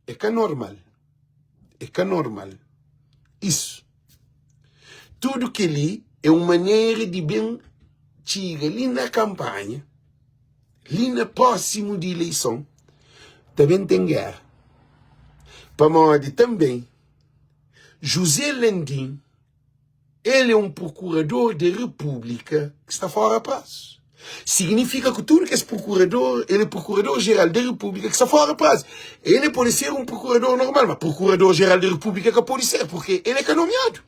é que é normal. É que é normal. Isso. Tudo que ali é uma maneira de bem chegar ali na campanha, ali na próximo de eleição, também tem guerra. Para modo também, José Landim, ele é um procurador da República que está fora a prazo. Significa que tudo que esse procurador, ele é procurador-geral da República que está fora a prazo. Ele pode ser um procurador normal, mas procurador-geral da República que pode ser, porque ele é nomeado.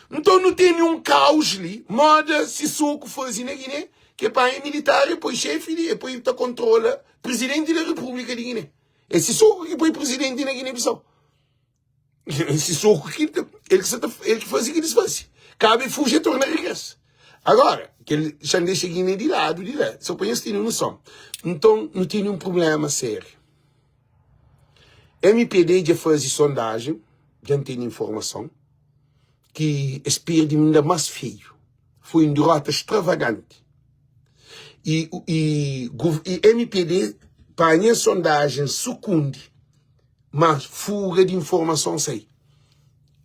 Então não tem nenhum caos ali, moda se soco faz na Guiné, que é para militar, depois chefe, e depois controla presidente da República de Guiné. Esse soco que foi presidente na Guiné-Bissau. Esse soco que ele que faz o que eles fazem. Cabe fugir e tornar regresso. Agora, que ele já deixa Guiné de lado, só põe esse no som. Então, não tem nenhum problema sério. MPD já faz sondagem, já tem informação, que espera de ainda mais feio. Foi um derrota extravagante. E MPD, para a sondagem, sucumbe, mas fuga de informação sai.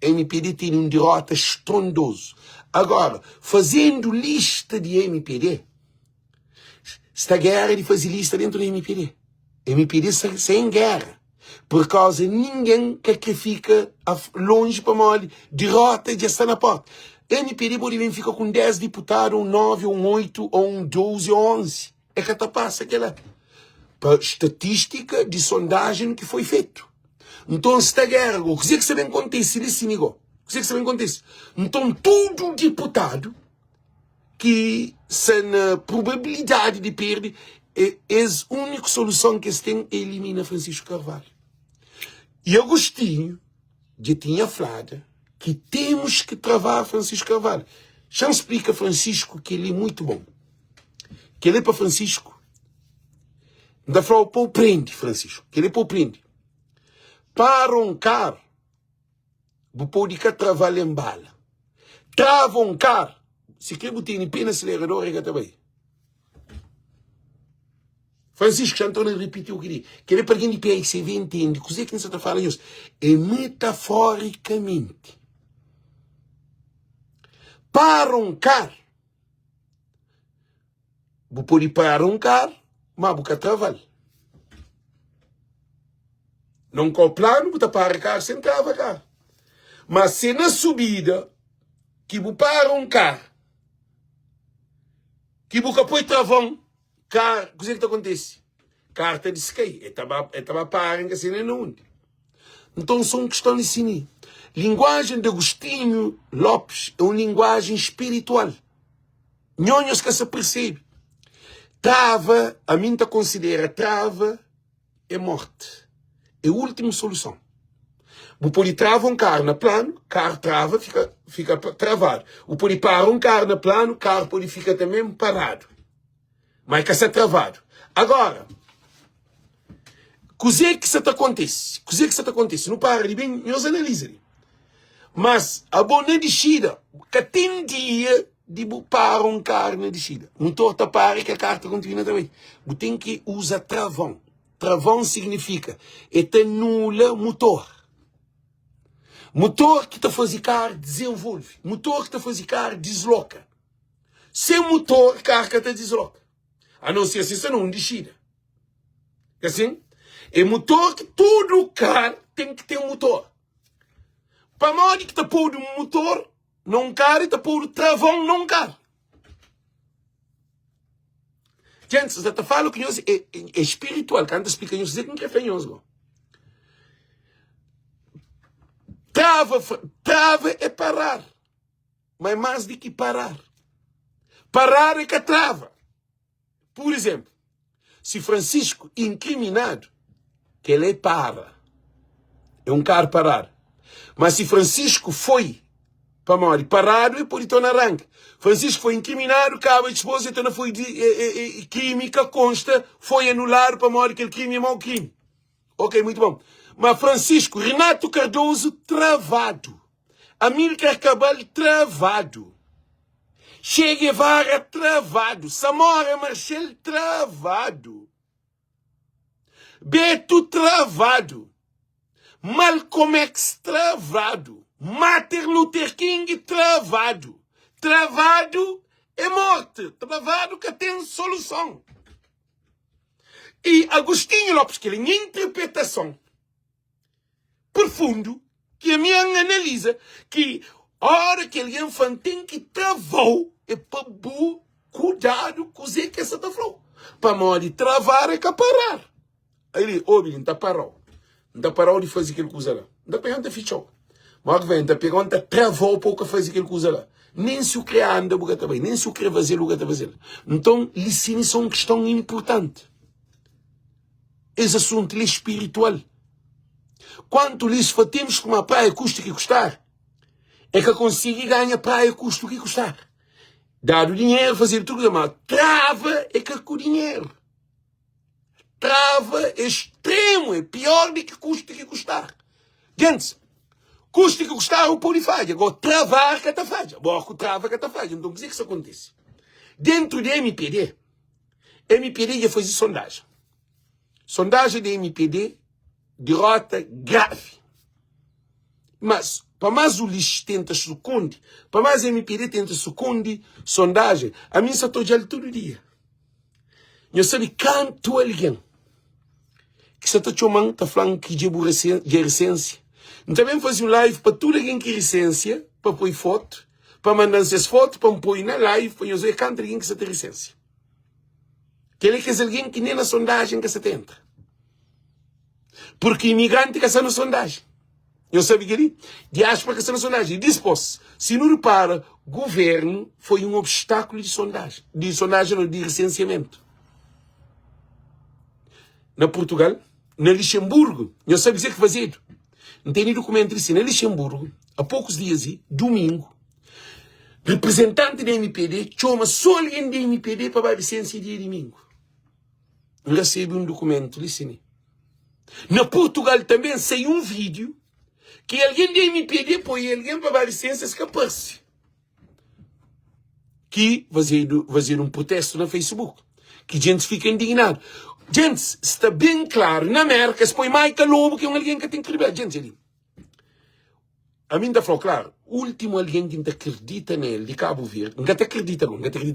MPD tem um derrota estrondoso. Agora, fazendo lista de MPD, está guerra de fazer lista dentro do MPD. MPD sem guerra. Por causa de ninguém que fica longe para mal, derrota e já está na porta. MPD pode vir ficar com 10 deputados, ou 9, ou 8, ou 12, ou 11. É que passa aquela estatística de sondagem que foi feito. Então, esta guerra, o que sabe acontece nesse negócio? O que sabe acontece? Então, todo deputado que sem probabilidade de perder, a única solução que eles têm é eliminar Francisco Carvalho. E Agostinho já tinha falado que temos que travar Francisco Carvalho. Já explica Francisco que ele é muito bom. Que ele é para Francisco. Da falou, pô, prende Francisco. Que ele é para prende. Para um carro, você pode travar em bala. Trava um carro. Se quer botar em pena acelerador, é que também. Francisco já Antônio repetiu o que ele. Que ele para quem de PSV entende. O que é que você está falando isso? É metaforicamente. Para um carro. Você pode parar um carro, mas você travar. Não com o plano, você para o carro sem travar carro. Mas se na subida, que você para um carro, que você põe travão, carro, o que acontece? Carta de skate, estava para que assim não. Então são questões de cine. Linguagem de Agostinho Lopes é uma linguagem espiritual. Nhonhos que se percebe. Trava, a mim te considera trava é morte. É a última solução. Você pode travar um carro na plano, carro trava, fica travado. Você pode parar um carro na plano, carro pode ficar também parado. Mas que ser travado. Agora, o que é que isso acontece? O que é que isso acontece? Não para de bem, nós analisamos. Mas a boa descida, que tem dia de parar um carro na descida. Não torta para que a carta continua também. Você tem que usar travão. Travão significa anula motor. Motor que te faz carro desenvolve. Motor que te faz carro desloca. Sem motor, carro que te desloca. A não ser se isso não descida. É assim? É motor que todo carro tem que ter um motor. Para modo que te pôr um motor, não carro, e te pôr travão, não carro. Gente, você está falando que é espiritual. Quando explica isso, você não quer fanhoso. Trava é parar. Mas mais do que parar. Parar é que trava. Por exemplo, se Francisco incriminado, que ele para. É um carro parar. Mas se Francisco foi para morrer parado e por então arranque. Francisco foi incriminado, acaba a esposa, então não foi crime que consta, foi anulado para morrer aquele crime é mau crime. Ok, muito bom. Mas Francisco, Renato Cardoso, travado. Amílcar Cabral, travado. Che Guevara, travado. Samora Machel, travado. Beto, travado. Malcolm X, travado. Martin Luther King, travado. Travado é morte. Travado que tem solução. E Agostinho Lopes, que ele tem interpretação profundo, que a minha analisa, que a hora que ele infantil que travou, é para cuidado com o que essa tá falou. Para morrer travar é que parar. Aí ele, ele não tá parou. Não tá parou de fazer aquilo que usa lá. Não tá pegando fichou. Mas vem, tá pegando, travou pouco a fazer aquilo que usa lá. Nem se o criar anda buga também, nem se o criar fazer lugar fazer. Então, lições são uma questão importante. Esse assunto é espiritual. Quanto lhes fatemos com uma praia custa que custar, é que consiga ganhar praia custa que custar. Dar o dinheiro, fazer tudo, mas trava é que com o dinheiro. Trava é extremo, é pior do que custa que custar. Gente, custa que custar o pode fazer. Agora, travar que te faz. Agora, trava que te faz. Então, o que é que isso acontece? Dentro da MPD já faz sondagem. Sondagem da MPD, derrota grave. Mas, para mais o lixo tenta sucundir, para mais a MPD tenta sucundir, sondagem, a mim só estou de todo dia. Eu sei quanto alguém que só está chamando, está falando que de recência. Eu também fazia um live para tudo alguém que recência, para pôr foto, para mandar essas fotos, para me pôr na live, para eu ver quanto alguém que só tem recência. Que ele quer alguém que nem na sondagem que se entra. Porque imigrante que está na sondagem. Eu sabia que ele, diáspora que está na sondagem. E dispôs, se não repara, governo foi um obstáculo de sondagem não, de recenseamento. Na Portugal, na Luxemburgo, eu sabia dizer que fazia. Não tem nem documento assim. Na Luxemburgo, há poucos dias, domingo, representante da MPD chama só alguém da MPD para a licença de domingo. Recebe um documento, listen. Na Portugal também saiu um vídeo que alguém da MPD põe alguém para a licença escapar-se. Que fazer um protesto no Facebook. Que gente fica indignado. Gente, está bem claro, na América, se põe Michael Lobo, que é alguém que tem credibilidade. Gente, ali. A mim está falando, claro, o último alguém que não acredita nele, de Cabo Verde, não acredita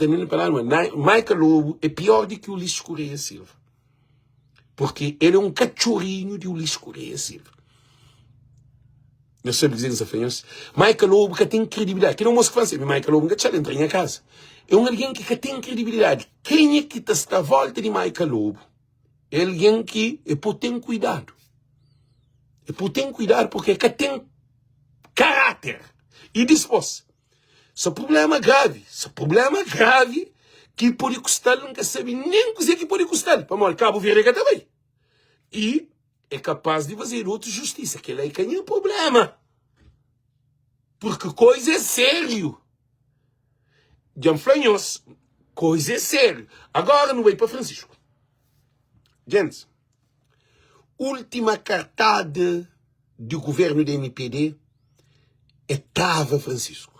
nele, Michael Lobo é pior do que o Ulisses Correia Silva. Porque ele é um cachorrinho de Ulisses Correia Silva. Eu sempre dizer isso, fanhos. Michael Lobo que tem credibilidade. Que não moço que faz sempre, Michael Lobo que já entra em casa. É um alguém que tem credibilidade. Quem é que está à volta de Michael Lobo? É alguém que é por ter cuidado. É por ter cuidado porque é que tem caráter. E dispôs. Esse problema grave. Esse problema grave que pode custar, nunca sabe nem o que pode custar. Para o Cabo Verde também. E é capaz de fazer outra justiça. Que aí tem um problema. Porque coisa é sério. Janflanhos, coisa é sério. Agora não vai para Francisco. Gente, última cartada do governo da MPD é Trava Francisco.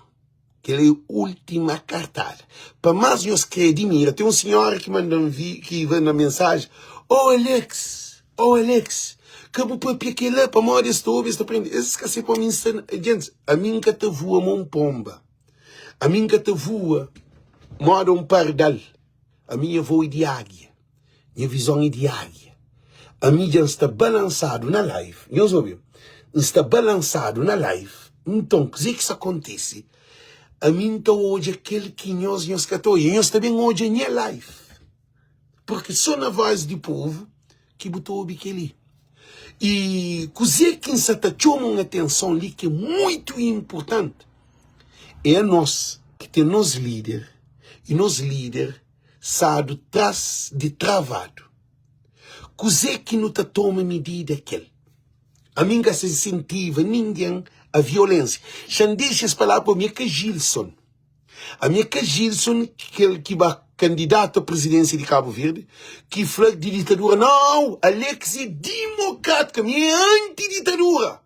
Que é a última cartada. Para mais nós credimos, tem um senhor que manda uma mensagem. Alex, que eu vou pôr aqui lá para morrer estou aprendendo. Esse que é para mim, gente, a mim que te voa mão pomba. A mim que te voa mora um pardal. A minha voa de águia. Minha visão é de águia. A mídia está balançado na live. Eu ouvi. Está balançado na live. Então, o que isso acontece? A mim está hoje aquele que nós estou. E nós também hoje em live. Porque só na voz do povo que botou o biquili. E coisa que se chama uma atenção ali que é muito importante. É nós que temos líder. E nós líder sabe trás de travado. Coisa que não toma medida aquele. A mim que se incentiva ninguém a violência. Já deixa essa palavra para a minha Gilson. A minha Gilson, que vai candidato à presidência de Cabo Verde, que fala de ditadura. Não, Alex é democrática, é anti-ditadura.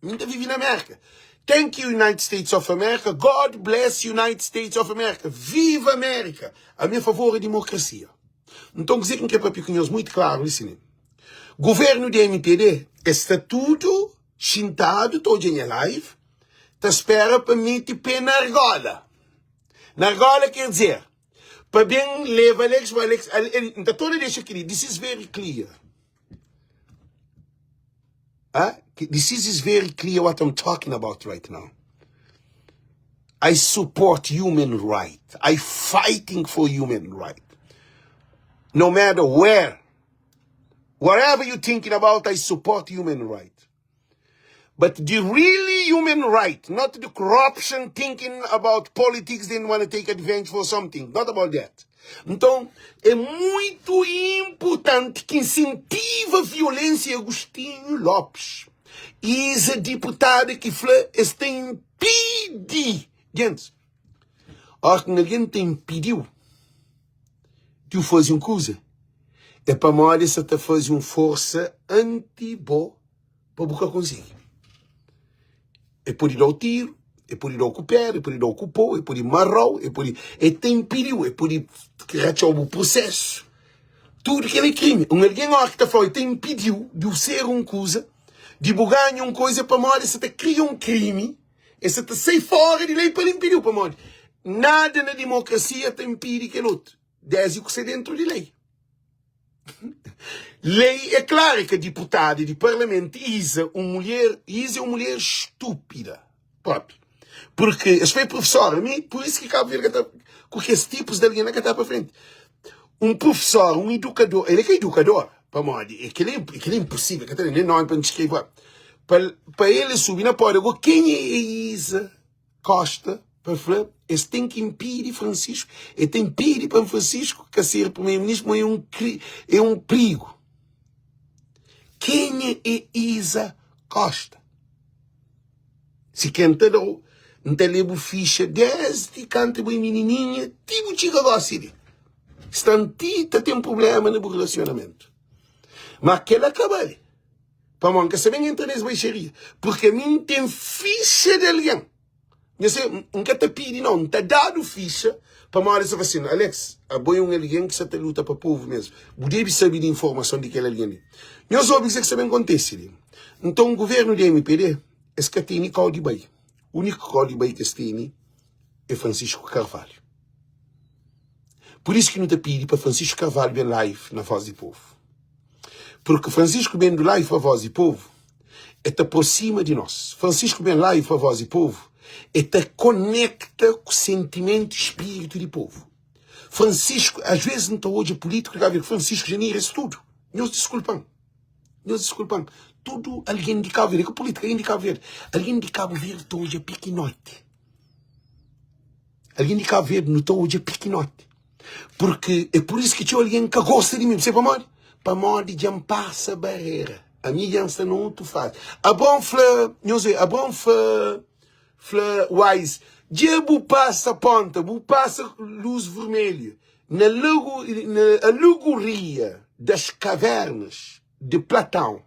Ainda vive na América. Thank you, United States of America. God bless United States of America. Viva América! A minha favor é a democracia. Então, dizer que é para piconhos muito claro, assim. Governo de MPD está tudo chintado, todo em live, está espera para meter pé na argola. Na argola quer dizer, para bem leva Alex, então toda deixa aqui, this is very clear. This is very clear what I'm talking about right now. I support human rights. I'm fighting for human rights. No matter where, whatever you're thinking about, I support human rights. But the really human right, not the corruption thinking about politics, they want to take advantage for something. Not about that. Então, é muito importante que incentiva a violência Agostinho Lopes. E esse deputado que fala, está impedir. Gente, a que alguém te impediu de fazer uma coisa, é para mais essa te fazer uma força anti-boa para buscar conseguir. É por ir ao tiro, é por ir ao cooper, é por ir ao cupô, é por ir marrou, é por ir... É te impediu, é por ir rachar o processo. Tudo que é crime. Alguém que está falando, te impediu de ser uma coisa, de bugar uma coisa para morrer, você te cria um crime, e você te sai fora de lei para impedir para morrer. Nada na democracia te impede que outro. Desde que você dentro de lei. Lei é claro que a deputada de parlamento Isa é uma mulher estúpida. Próprio. Porque eu sou professor, por isso que Cabo Verde com esses tipos de alguém que está para frente. Um professor, um educador, ele é educador, para morrer. É que ele é impossível, que ele não é para descrever. Para ele subir na porta, quem é Isa Costa? Para falar, eles têm que impedir Francisco, e tem que impedir para Francisco que ser primeiro-ministro é um perigo. Quem é Isa Costa? Se canta não leva ficha desde canta bem menininha, tipo chica gosta. Estantita tem um problema no relacionamento. Mas aquele acaba ali. Para mim, que você vem entrar nessa baixaria. Porque a mim tem ficha de alguém. Eu sei, nunca te pedi, não te dado ficha para uma hora essa vacina. Alex, apoia alguém que você luta para o povo mesmo. Você deve saber de informação de aquele alguém. Eu soube que isso também acontece. Então, o governo de MPD, esse que tem Código Bay. O único Código Bay que tem é Francisco Carvalho. Por isso que não te pedi para Francisco Carvalho vir live na Voz do Povo. Porque Francisco vem live para a Voz do Povo, é te aproxima de nós. Francisco vem live para a Voz do Povo, e te conecta com o sentimento e espírito do povo. Francisco, às vezes não está hoje político, Francisco genera isso tudo. Nós desculpam. Tudo alguém de Cabo Verde, que política alguém de Cabo Verde. Alguém de Cabo Verde está hoje a pequenote. Alguém de Cabo Verde não está hoje a pequenote. Porque é por isso que tinha alguém que gosta de mim. Você para morrer? Para morrer já passa a barreira. A minha já não tu faz. A bom fla, não sei, a bom fla wise. Já bu passa ponta, bu passa luz vermelha. Na alegoria das cavernas de Platão.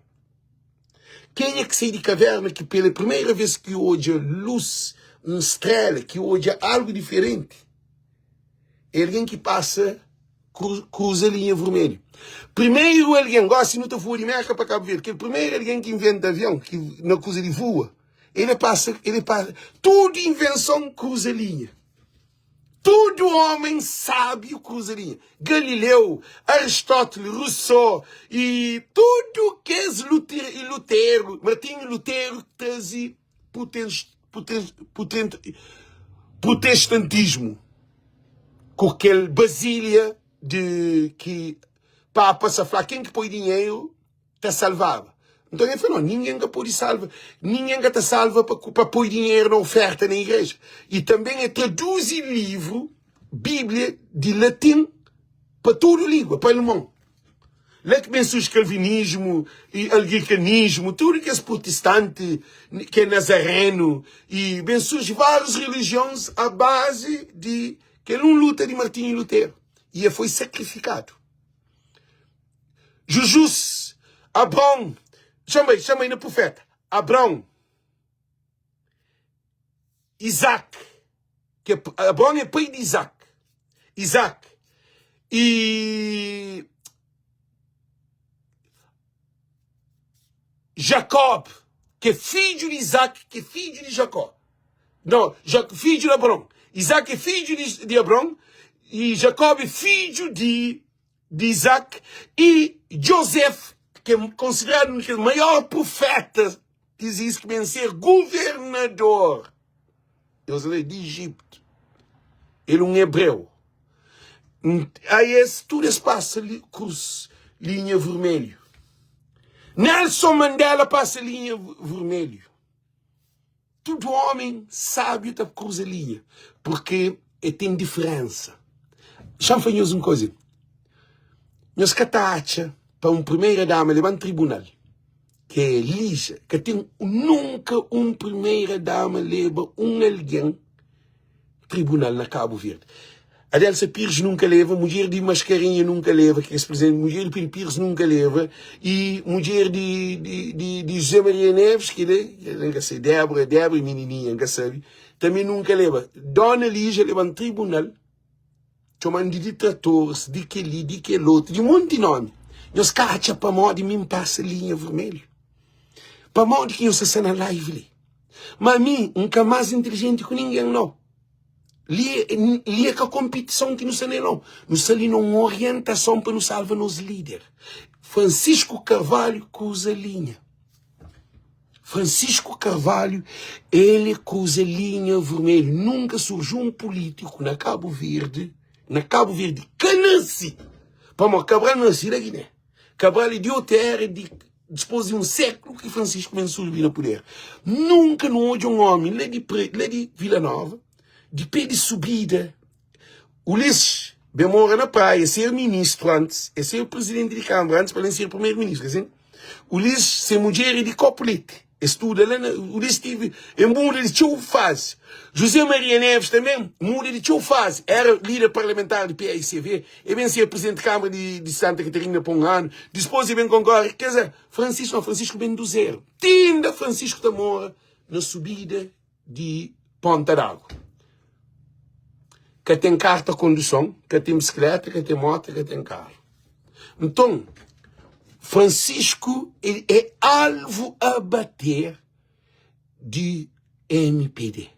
Quem é que sai de caverna que pela primeira vez que hoje a luz, uma estrela, que hoje é algo diferente? É alguém que passa, cruza a linha vermelha. Primeiro alguém, gosta de não for de Meca para Cabo Verde, que é o primeiro alguém que inventa avião, que na coisa ele voa. Ele passa, tudo invenção cruza a linha. Todo homem sábio cruza a linha. Galileu, Aristóteles, Rousseau e tudo que é Lutero, Martinho Lutero trazia protestantismo. Com aquele Basília de que Papa se falar quem que põe dinheiro te salvava. Então ele falou, ninguém que pode salvar, ninguém que te salva para pôr dinheiro na oferta na igreja. E também é traduzir livro, Bíblia, de latim para toda língua, para o alemão. Lá que pensa calvinismo e anglicanismo, tudo que é protestante, que é nazareno, e bem surge várias religiões à base de que não luta de Martinho Lutero. E ele foi sacrificado. Jesus, Abraão, chama aí no profeta, Abraão, Isaac, que Abraão é pai de Isaac, e Jacob, que é filho de Isaac, que é filho de Jacó. Não, filho de Abraão. Isaac é filho de Abraão, e Jacob é filho de Isaac, e José, que é considerado o maior profeta que existe, que vem ser governador de Egito. Ele é um hebreu. Aí tudo esse passa cruz, linha vermelha. Nelson Mandela passa linha vermelha. Todo homem sábio está cruza linha, porque tem diferença. Deixa-me uma coisa. Nós catacha para uma primeira dama levar um tribunal, que é lisa, que tem nunca uma primeira dama leva alguém tribunal na Cabo Verde. A Delsa Pires nunca leva, mulher de Mascarinha nunca leva, que é presidente, mulher de Pires nunca leva, e mulher de José Maria Neves, que nunca sei, Débora e menininha, nunca sabe, também nunca leva. Dona Lígia leva um tribunal, chamando de ditratores, de aquele outro, de um monte de nome. Nós cacha para modo de mim passa linha vermelha. Para modo de que eu se na live ali. Mas a mim, nunca mais inteligente que ninguém, não. Ali é que a competição que nos ali não. Nos ali não uma orientação para nos salvar nos líderes. Francisco Carvalho cruza linha. Francisco Carvalho, ele cruza linha vermelha. Nunca surgiu um político na Cabo Verde, que nasce. Para Cabral nasce da Guiné. Cabral é de outra era, depois de um século que Francisco vem subir no poder. Nunca não houve um homem, lá de Vila Nova, de pé de subida. Ulisses, bem mora na praia, ser ministro antes, é ser presidente de Câmara antes para ele ser primeiro-ministro, assim? Ulisses, ser mulher de Copulete, estuda lá, Ulisses teve, muda de tchau fase. José Maria Neves também, muda de tchau fase, era líder parlamentar de PAICV, e bem ser presidente de Câmara de Santa Catarina por um ano, depois ele vem concorrer, quer dizer, Francisco vem do zero. Tinda Francisco da Moura na subida de Ponta d'Água. Que tem carta de condução, que tem bicicleta, que tem moto, que tem carro. Então, Francisco ele é alvo a bater de MPD.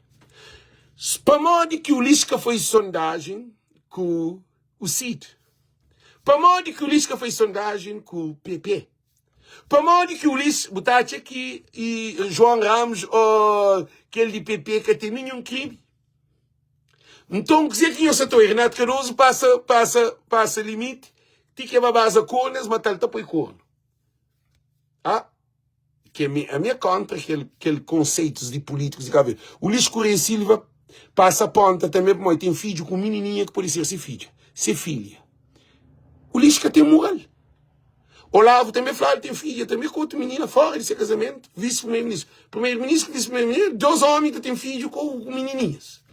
Para modo que o Lisca foi sondagem com o CID. Para modo que o Lisca foi sondagem com o PP. Para modo que o Lisca, botaste aqui, e João Ramos, ou aquele de PP que tem nenhum crime. Então, quer dizer que eu estou Renato Cardoso passa limite, tem que base a cornas, mas ele está por corno. Que a minha contra, aquele conceitos de políticos de Cabo. O Luís Correia Silva passa a ponta também, porque tem filho com menininha que pode ser ser filha. O Luís que tem moral. Olavo também fala, tem filha, também com outra menina fora de seu casamento, vice-primeiro-ministro. Primeiro-ministro, vice-primeiro-ministro, 2 homens que têm filho com menininhas.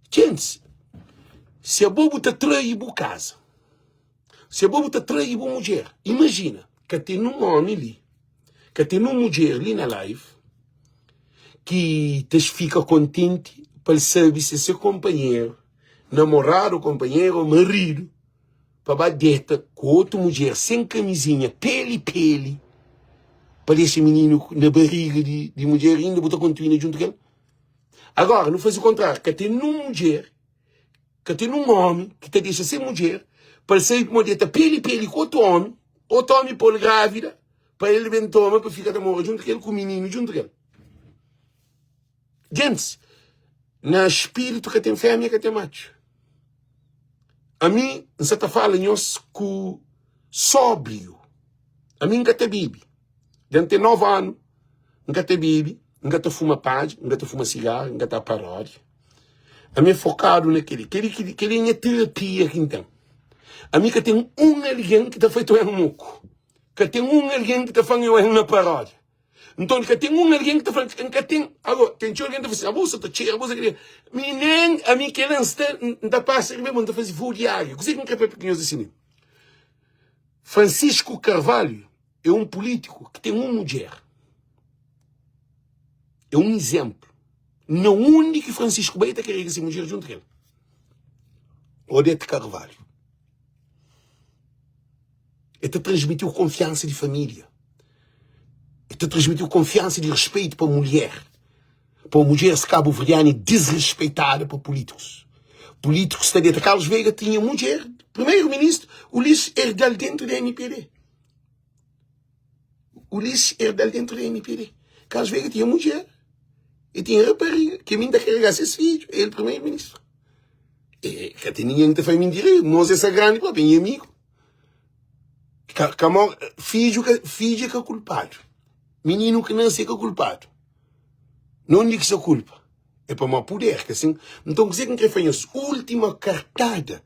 Gente, se a bobo te trai boa casa, se a bobo te trai boa mulher, imagina que tem um homem ali, que tem uma mulher ali na live, que te fica contente para saber se seu companheiro, namorado, companheiro, marido, para bater com outra mulher sem camisinha, pele, para esse menino na barriga de mulher ainda botar continua junto com ele. Agora, não faz o contrário, que tem uma mulher, que tem um homem, que te deixa ser mulher, para sair com uma dieta pele com outro homem por grávida, para ele vem tomar, para ficar namorado junto com ele, com o menino junto com ele. Gente, na espírito que tem fêmea, que tem macho. A mim, não se está falando com sóbrio. A mim, nunca te bibi. Dentro de 9 anos, nunca te bibi. Nunca te fuma paz, nunca te fuma cigarro, nunca te paródia. A mim é focado naquele. Aquele é terapia que então. A mim que tem alguém que está feito em muco. Que tem alguém que está fazendo em uma paródia. Então, que tem alguém que está fazendo, que tem, agora, tem alguém que está fazendo, a bolsa está cheia, a bolsa que nem a mim que não está passando, não está fazendo voo diário. O que é que é pequenos assim? Francisco Carvalho é um político que tem uma mulher. É um exemplo. Não único que Francisco Beita quer essa mulher junto com ele. Odete Carvalho. Ele te transmitiu confiança de família. Ele te transmitiu confiança de respeito para a mulher. Para a mulher cabo-verdiana desrespeitada por políticos. Políticos da direita. Carlos Veiga tinha mulher, primeiro-ministro, Ulisses Herdal dentro da NPD. Ulisses Herdal dentro da NPD. Carlos Veiga tinha mulher. E tinha rapariga, que a mim da carregasse esse filho. Ele, primeiro-ministro. E que tem ninguém que te faz mentir. Nós, essa grande, para bem amigo. Filho que é culpado. Menino que nasce que é culpado. Não digo que é culpa. É para o poder. Que assim, então, dizer que faz última cartada.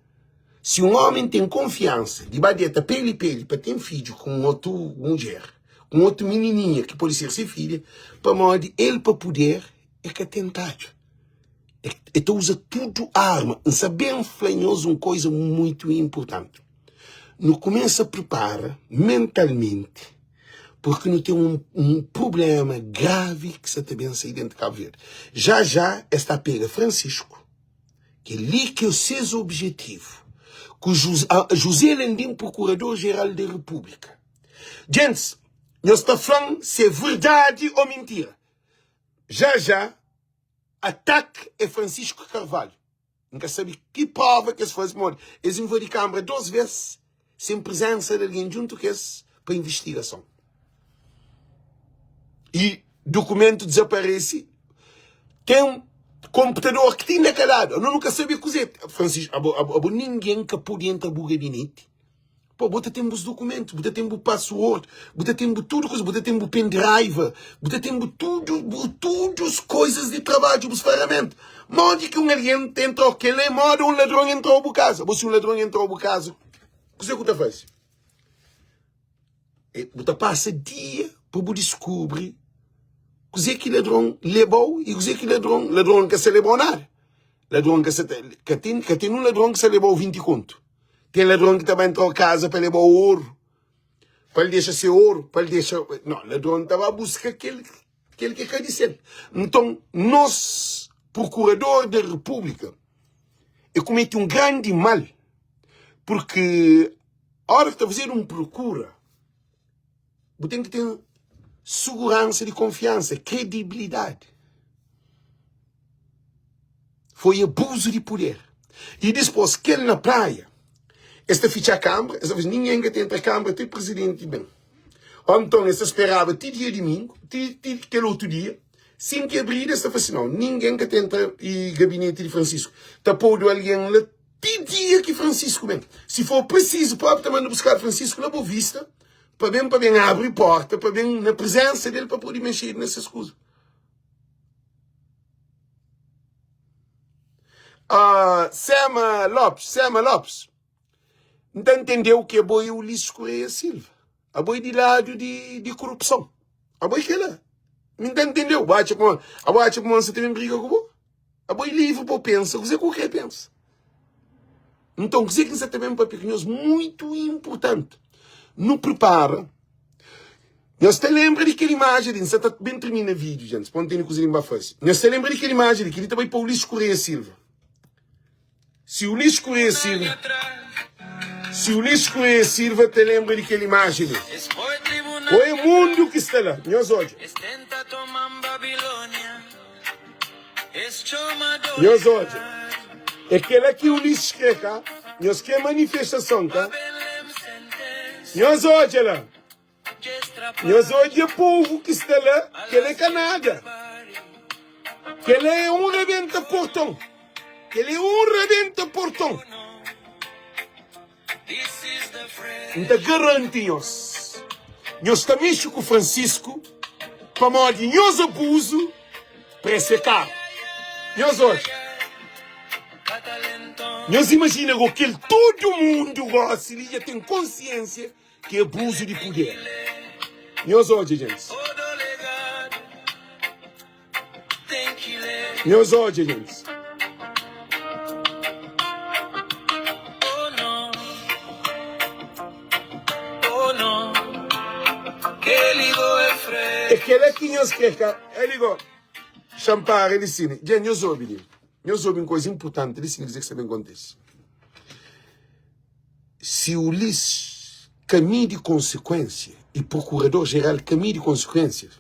Se um homem tem confiança de bater pele para ter filho com outra mulher, com outra menininha que pode ser sua filha, para modo ele para poder é que é tentado. Então usa tudo arma. Saber flanhoso uma coisa muito importante. Não começa a preparar mentalmente, porque não tem um problema grave que você também sai dentro de Cabo Verde. Já está pega Francisco, que ali que é o seu objetivo, com José Landim, Procurador-Geral da República. Gente, nós estamos falando se é verdade ou mentira. Já, ataque é Francisco Carvalho. Nunca sabe que prova que se faz morte. Eles invadem a Câmara 2 vezes, sem presença de alguém junto com esse, para investigação. E documento desaparece. Tem um computador que tem naquele lado. Eu nunca sabia cozer. Francisco, ninguém que pode entrar no gabinete. Pô, bota tempo os documentos, bota tempo o password, bota tempo tudo coisa, bota tempo o pendrive, bota tempo tudo as coisas de trabalho, os ferramentas. Modo que um alguém entrou, que ele modo um ladrão entrou no casa. Se um ladrão entrou no casa, o que você faz? Você passa dia para descobrir o que ladrão levou e o que ladrão que se levou nada. Ladrão que tem um ladrão que se levou 20 conto. Tem ladrão que também entrou em casa para levar o ouro. Para ele deixar ser ouro. Para ele deixar... Não, ladrão estava a buscar aquele que quer dizer. Então, nós, Procurador da República, eu cometi um grande mal. Porque a hora que está a fazer uma procura, você tem que ter segurança de confiança, credibilidade. Foi abuso de poder. E depois, que ele na praia, esta ficha a Câmara, esta vez ninguém que tem a Câmara, tem presidente bem. Então, esta esperava até dia domingo, aquele outro dia, sem que abrir, esta fez assim, não, ninguém que tem o gabinete de Francisco. Tapou de alguém lá, até dia que Francisco bem. Se for preciso, pode também buscar Francisco na Boa Vista, para bem abrir porta, para bem na presença dele, para poder mexer nessas coisas. Sema Lopes. Não entendeu que a boi é o Ulisses Correia Silva. A boi de lado de corrupção. A boi que é lá. Não entendeu? A boi você também briga com o boi. A boi livre para pensar. O que qualquer pensa. Então, o que você também para pequenos muito importante. Não prepara. Nós te lembra daquela imagem, você está bem termina o vídeo, gente. Põe ter coisa em face. Nós te lembra daquela imagem, que ele também para o Ulisses Correia Silva. Se o Ulisses Correia Silva te lembra daquela imagem. Ou é o mundo que está lá. Nós olhamos. Nós olhamos. É aquela que o Ulisses quer cá. Nós quer manifestação cá. Nós olhamos lá. Nós olhamos o povo que está lá. Que ele é Canadá. Que ele é um rebenta portão. Que ele é um rebenta portão. Então garantimos. Nós estamos com o Francisco para modo de nós abuso para esse carro. Nós hoje. Nós imaginamos que todo mundo gosta e já tem consciência que é abuso de poder. Nós hoje, gente. Nós hoje, gente. É que ele aqui nós quer, ele digo, champar, ele sim. Gente, nós ouvimos uma coisa importante, ele sim dizer que também acontece. Se o LIS caminho de consequência e procurador-geral caminho de consequências,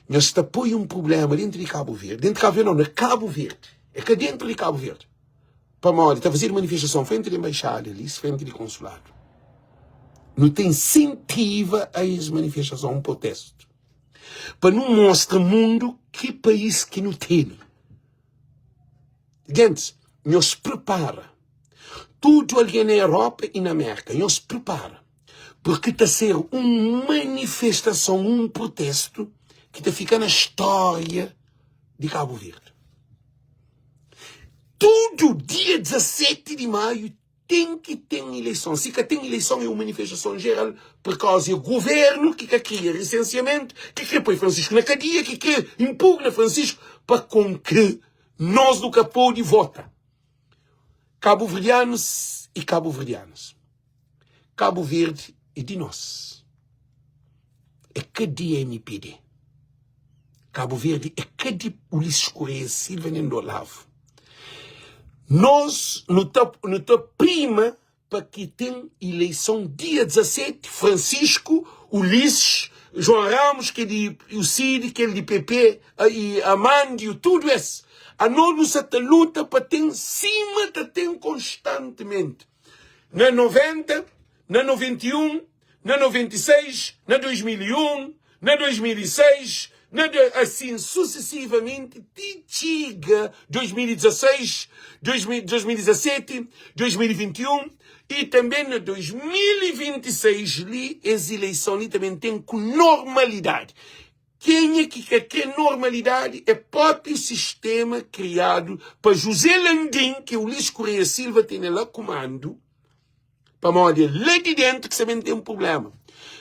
nós apoiamos um problema dentro de Cabo Verde. Dentro de Cabo Verde não, é Cabo Verde. É que dentro de Cabo Verde. Para mal, está fazendo manifestação frente à embaixada, LIS, frente ao consulado. Não tem incentiva a essa manifestação, um protesto. Para não mostrar ao mundo que país que não tem. Gente, nós prepara. Tudo ali na Europa e na América, nós prepara. Porque está a ser uma manifestação, um protesto, que está a ficar na história de Cabo Verde. Todo dia 17 de maio tem que ter eleição. Se que tem eleição é uma manifestação geral por causa do governo que quer licenciamento, que quer pôr Francisco na cadeia, que quer impugnar Francisco para com que nós do capô de vota. Cabo-verdianos e cabo-verdianas. Cabo Verde é de nós. É que de MPD. Cabo Verde é que de Ulisses Correia Silva nem do Olavo. Nós não tá prima para que tem eleição dia 17, Francisco, Ulisses, João Ramos, que é de o Cid, que é de PP, e Amandio, tudo isso. A nós luta para ter cima, ter constantemente. Na 90, na 91, na 96, na 2001, na 2006, assim sucessivamente, chega 2016, 2017, 2021 e também na 2026 ali, as eleições ali também tem com normalidade. Quem é que quer normalidade? É próprio sistema criado para José Landim, que o Ulisses Correia Silva tem lá comando, para modo lá de dentro que também tem um problema.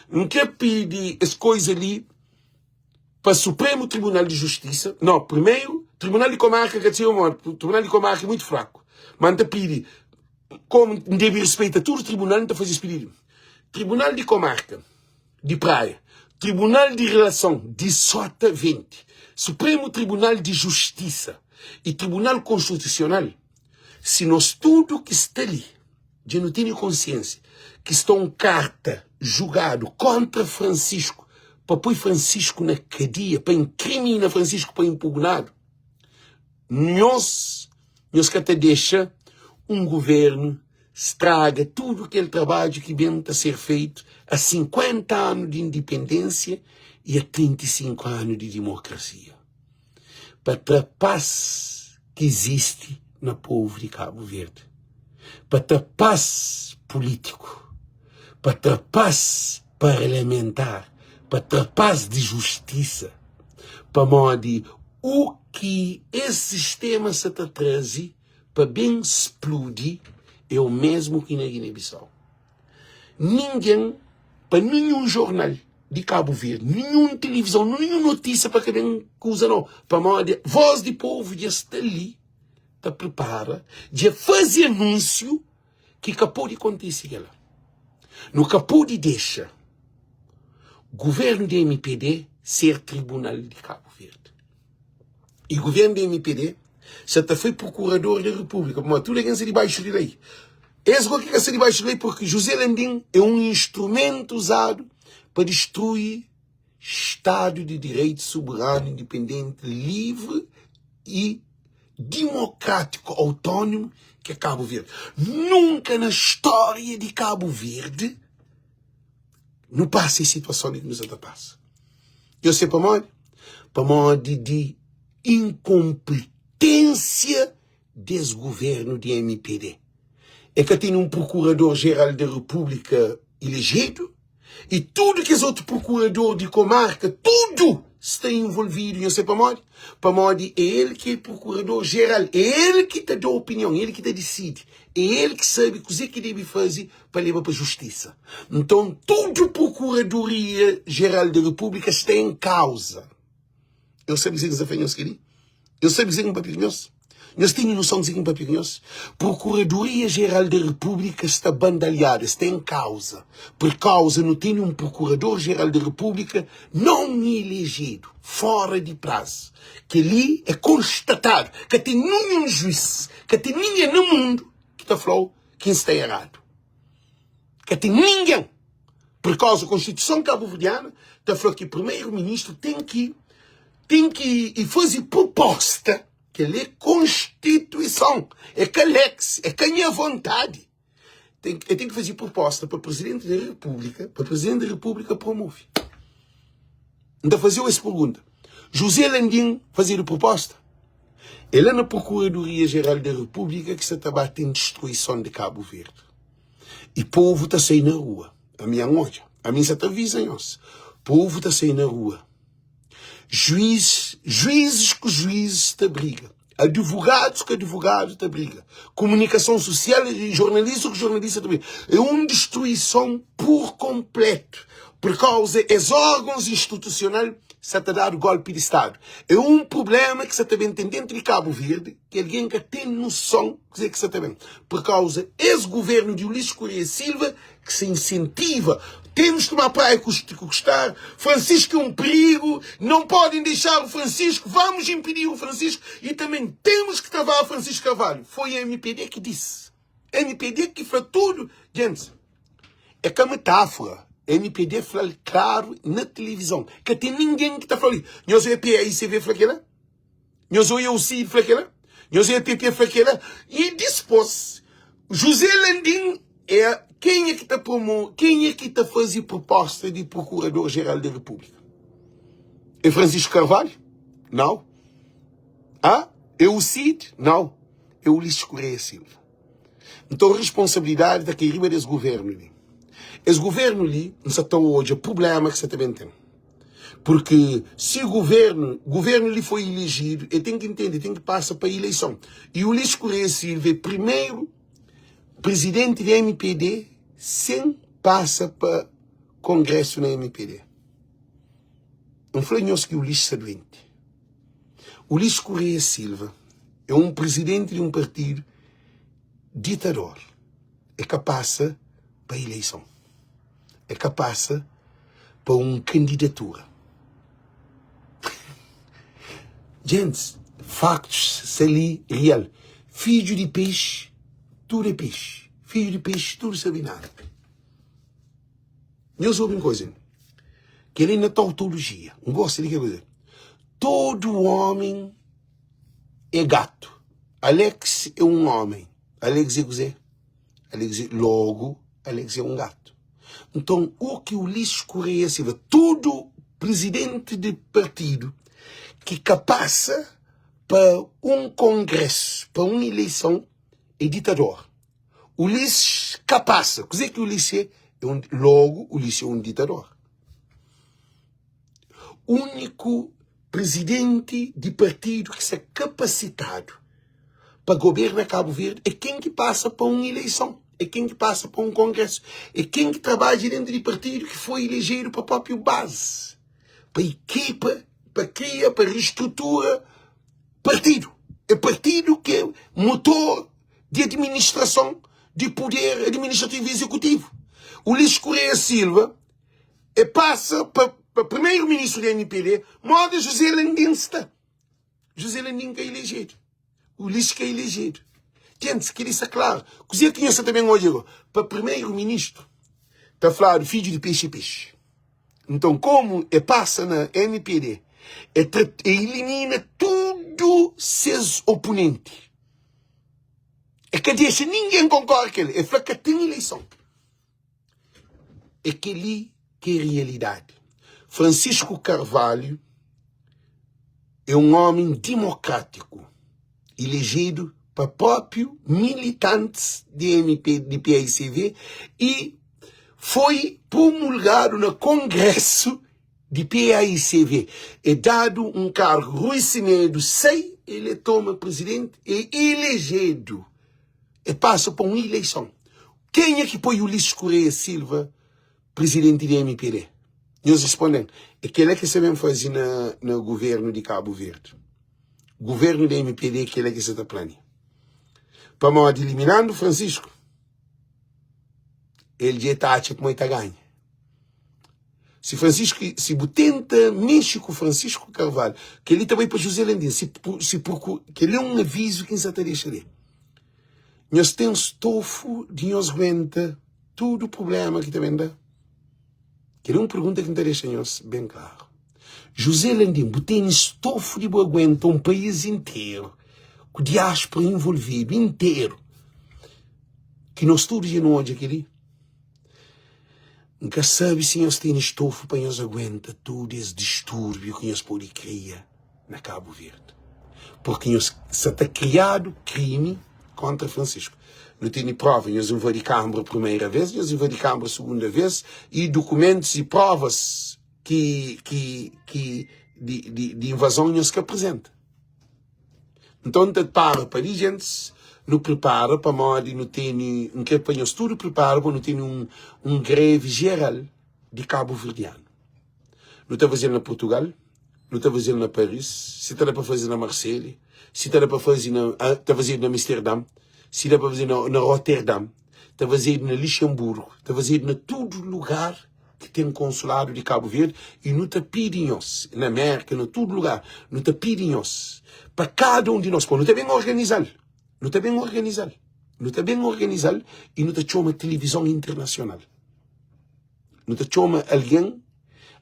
Não quer pedir as coisas ali para o Supremo Tribunal de Justiça. Não, primeiro, Tribunal de Comarca, que o Tribunal de Comarca é muito fraco. Mas não pede, como deve respeitar todo o tribunal, não está fazendo esse pedido. Tribunal de Comarca, de Praia, Tribunal de Relação, de Sota 20, Supremo Tribunal de Justiça e Tribunal Constitucional, se nós tudo que está ali, de não ter consciência, que estão carta julgado contra Francisco, para pôr Francisco na cadeia, para incriminar Francisco, para impugnado, nós que até deixa um governo estraga tudo aquele trabalho que vem a ser feito há 50 anos de independência e há 35 anos de democracia. Para a paz que existe no povo de Cabo Verde. Para a paz político. Para a paz parlamentar. Para a paz de justiça. Para modo o que esse sistema se traz para bem explodir é o mesmo que na Guiné-Bissau. Ninguém, para nenhum jornal de Cabo Verde, nenhuma televisão, nenhuma notícia para que bem usa não. Para modo voz de povo já está ali, está prepara, já faz anúncio que acabou de acontecer lá. No acabou de deixar o governo de MPD ser tribunal de Cabo Verde. E o governo de MPD já foi procurador da República, mas tudo é que debaixo de lei. Esse que é debaixo de lei porque José Landim é um instrumento usado para destruir Estado de Direito soberano, independente, livre e democrático, autônomo, que é Cabo Verde. Nunca na história de Cabo Verde não passa a situação que nos passa. Eu sei para modo de incompetência desse governo de MPD. É que tem um procurador-geral da República elegido e tudo que os outros procuradores de comarca, tudo está envolvido, não sei para Modi é ele que é procurador-geral, é ele que te dá opinião, é ele que te decide, é ele que sabe o que deve fazer para levar para a justiça. Então, toda a Procuradoria-Geral da República está em causa. Eu sei dizer desafios, querido. Eu sei dizer um papel nosso. Nós temos noção de dizer um papel nosso. Procuradoria-Geral da República está bandalhada, está em causa. Por causa não tem um Procurador-Geral da República não elegido, fora de prazo. Que ali é constatado que tem nenhum juiz, que tem ninguém no mundo que está falando quem está errado. Que tem ninguém. Por causa da Constituição cabo-verdiana, está falando que o primeiro-ministro tem que fazer proposta, que é Constituição, é que a lex, é que a minha vontade. Tem que fazer proposta para o Presidente da República, para o Presidente da República promove. Então, fazer essa pergunta. José Landim fazer a proposta. Ele é na Procuradoria-Geral da República que se está batendo destruição de Cabo Verde. E o povo está saindo na rua. A minha olha, a minha está avisando. O povo está saindo na rua. Juízes com juízes da briga. Advogados com advogados da briga. Comunicação social e jornalistas com jornalistas da briga. É uma destruição por completo. Por causa dos órgãos institucionais que se está dando golpe de Estado. É um problema que se também tem dentro de Cabo Verde, que alguém que tem noção que se está bem. Por causa esse governo de Ulisses Correia Silva que se incentiva. Temos de tomar praia custar. Francisco é um perigo. Não podem deixar o Francisco. Vamos impedir o Francisco. E também temos que travar o Francisco Carvalho. Foi a MPD que disse. A MPD que fala tudo. Gente, é que a metáfora. A MPD fala claro na televisão. Que tem ninguém que está falando. Nós é a PAICV fala aquela. Nós é o CID fala aquela. Nós é a PP fala aquela. E dispôs. José Landim é quem é que está fazendo proposta de Procurador-Geral da República? É Francisco Carvalho? Não. É o CID? Não. É o Ulisses Correia Silva. Então a responsabilidade da que arriba desse governo ali. Esse governo ali, não se está hoje, o problema que você também tem. Porque se o governo ali foi elegido, ele tem que entender, tem que passar para a eleição. E o Ulisses Correia Silva é primeiro presidente da MPD sem passa para congresso na MPD. Não foi nós que o Ulisses é doente. O Ulisses Correia Silva é um presidente de um partido ditador. É capaz para a eleição. É capaz para uma candidatura. Gente, factos, ali, real. Filho de peixe, tudo é peixe. Filho de peixe, tudo sabe nada. Eu soube uma coisa. Que ele na tautologia. Não gosto de que coisa. Todo homem é gato. Alex é um homem. Alex é José. Logo, Alex é um gato. Então, o que o Ulisses Correia Silva, todo presidente de partido que é capaz para um congresso, para uma eleição, é ditador. Ulisses capaz. O que é que o Ulisses é? Logo, Ulisses é um ditador. O único presidente de partido que se é capacitado para governar Cabo Verde é quem que passa para uma eleição. É quem que passa para um congresso. É quem que trabalha dentro de partido que foi elegido para a própria base. Para a equipa, para criar, para reestrutura partido. É partido que é motor de administração, de poder administrativo e executivo. O Ulisses Correia Silva passa para primeiro-ministro da MPD, moda José Landim está. José Landim que é elegido. O Ulisses que é elegido. Gente, que isso é claro. Cozinha que isso também hoje, para primeiro-ministro, está falando filho de peixe. Então, como passa na MPD, elimina tudo seus oponentes. É que deixa ninguém concorda com ele. É fala que tem eleição. É que ali que é realidade. Francisco Carvalho é um homem democrático, elegido para próprio militantes de MP, de PAICV, e foi promulgado no Congresso de PAICV é dado um cargo, Rui Semedo sai, ele toma presidente, é elegido, e passa por uma eleição. Quem é que põe Ulisses Correia Silva presidente da MPD? Nós respondemos, aquele que sabemos fazer no governo de Cabo Verde. O governo da MPD, aquele que se está planeando. Para modo eliminando Francisco, ele já está achando como está ganho. Se tenta mexer com Francisco Carvalho, que ele também para José Landim, que ele é um aviso que não deixa ali. Nós temos estofo de nós aguenta todo o problema que também dá. Que é uma pergunta que não deixa nós bem claro. José Landim tem estofo de aguenta um país inteiro, com diáspora envolvido, inteiro, que nós todos já não olhamos aquele. Nunca sabe se nós temos estofo para nós aguentar todo esse distúrbio que nós podemos criar na Cabo Verde. Porque nós está criado crime contra Francisco. Não tem prova, nós invadimos a Câmara a primeira vez, nós invadimos a Câmara a segunda vez, e documentos e provas de invasão nós que apresenta. Então, não para a gente não prepara para modo, não tem um que nós tudo prepara para não ter um greve geral de Cabo Verdeano. Não está fazendo na Portugal, não está fazendo na Paris, se está para fazer na Marselha, se está para fazer está fazendo na Amsterdã, se está para fazer na Rotterdam, está fazendo na Luxemburgo, está fazendo na todo lugar que tem um consulado de Cabo Verde, e não está pedindo na América, em todo lugar, não está pedindo para cada um de nós, não está bem organizado. Não está bem organizado. Não está bem organizado e não está chama televisão internacional. Não está chama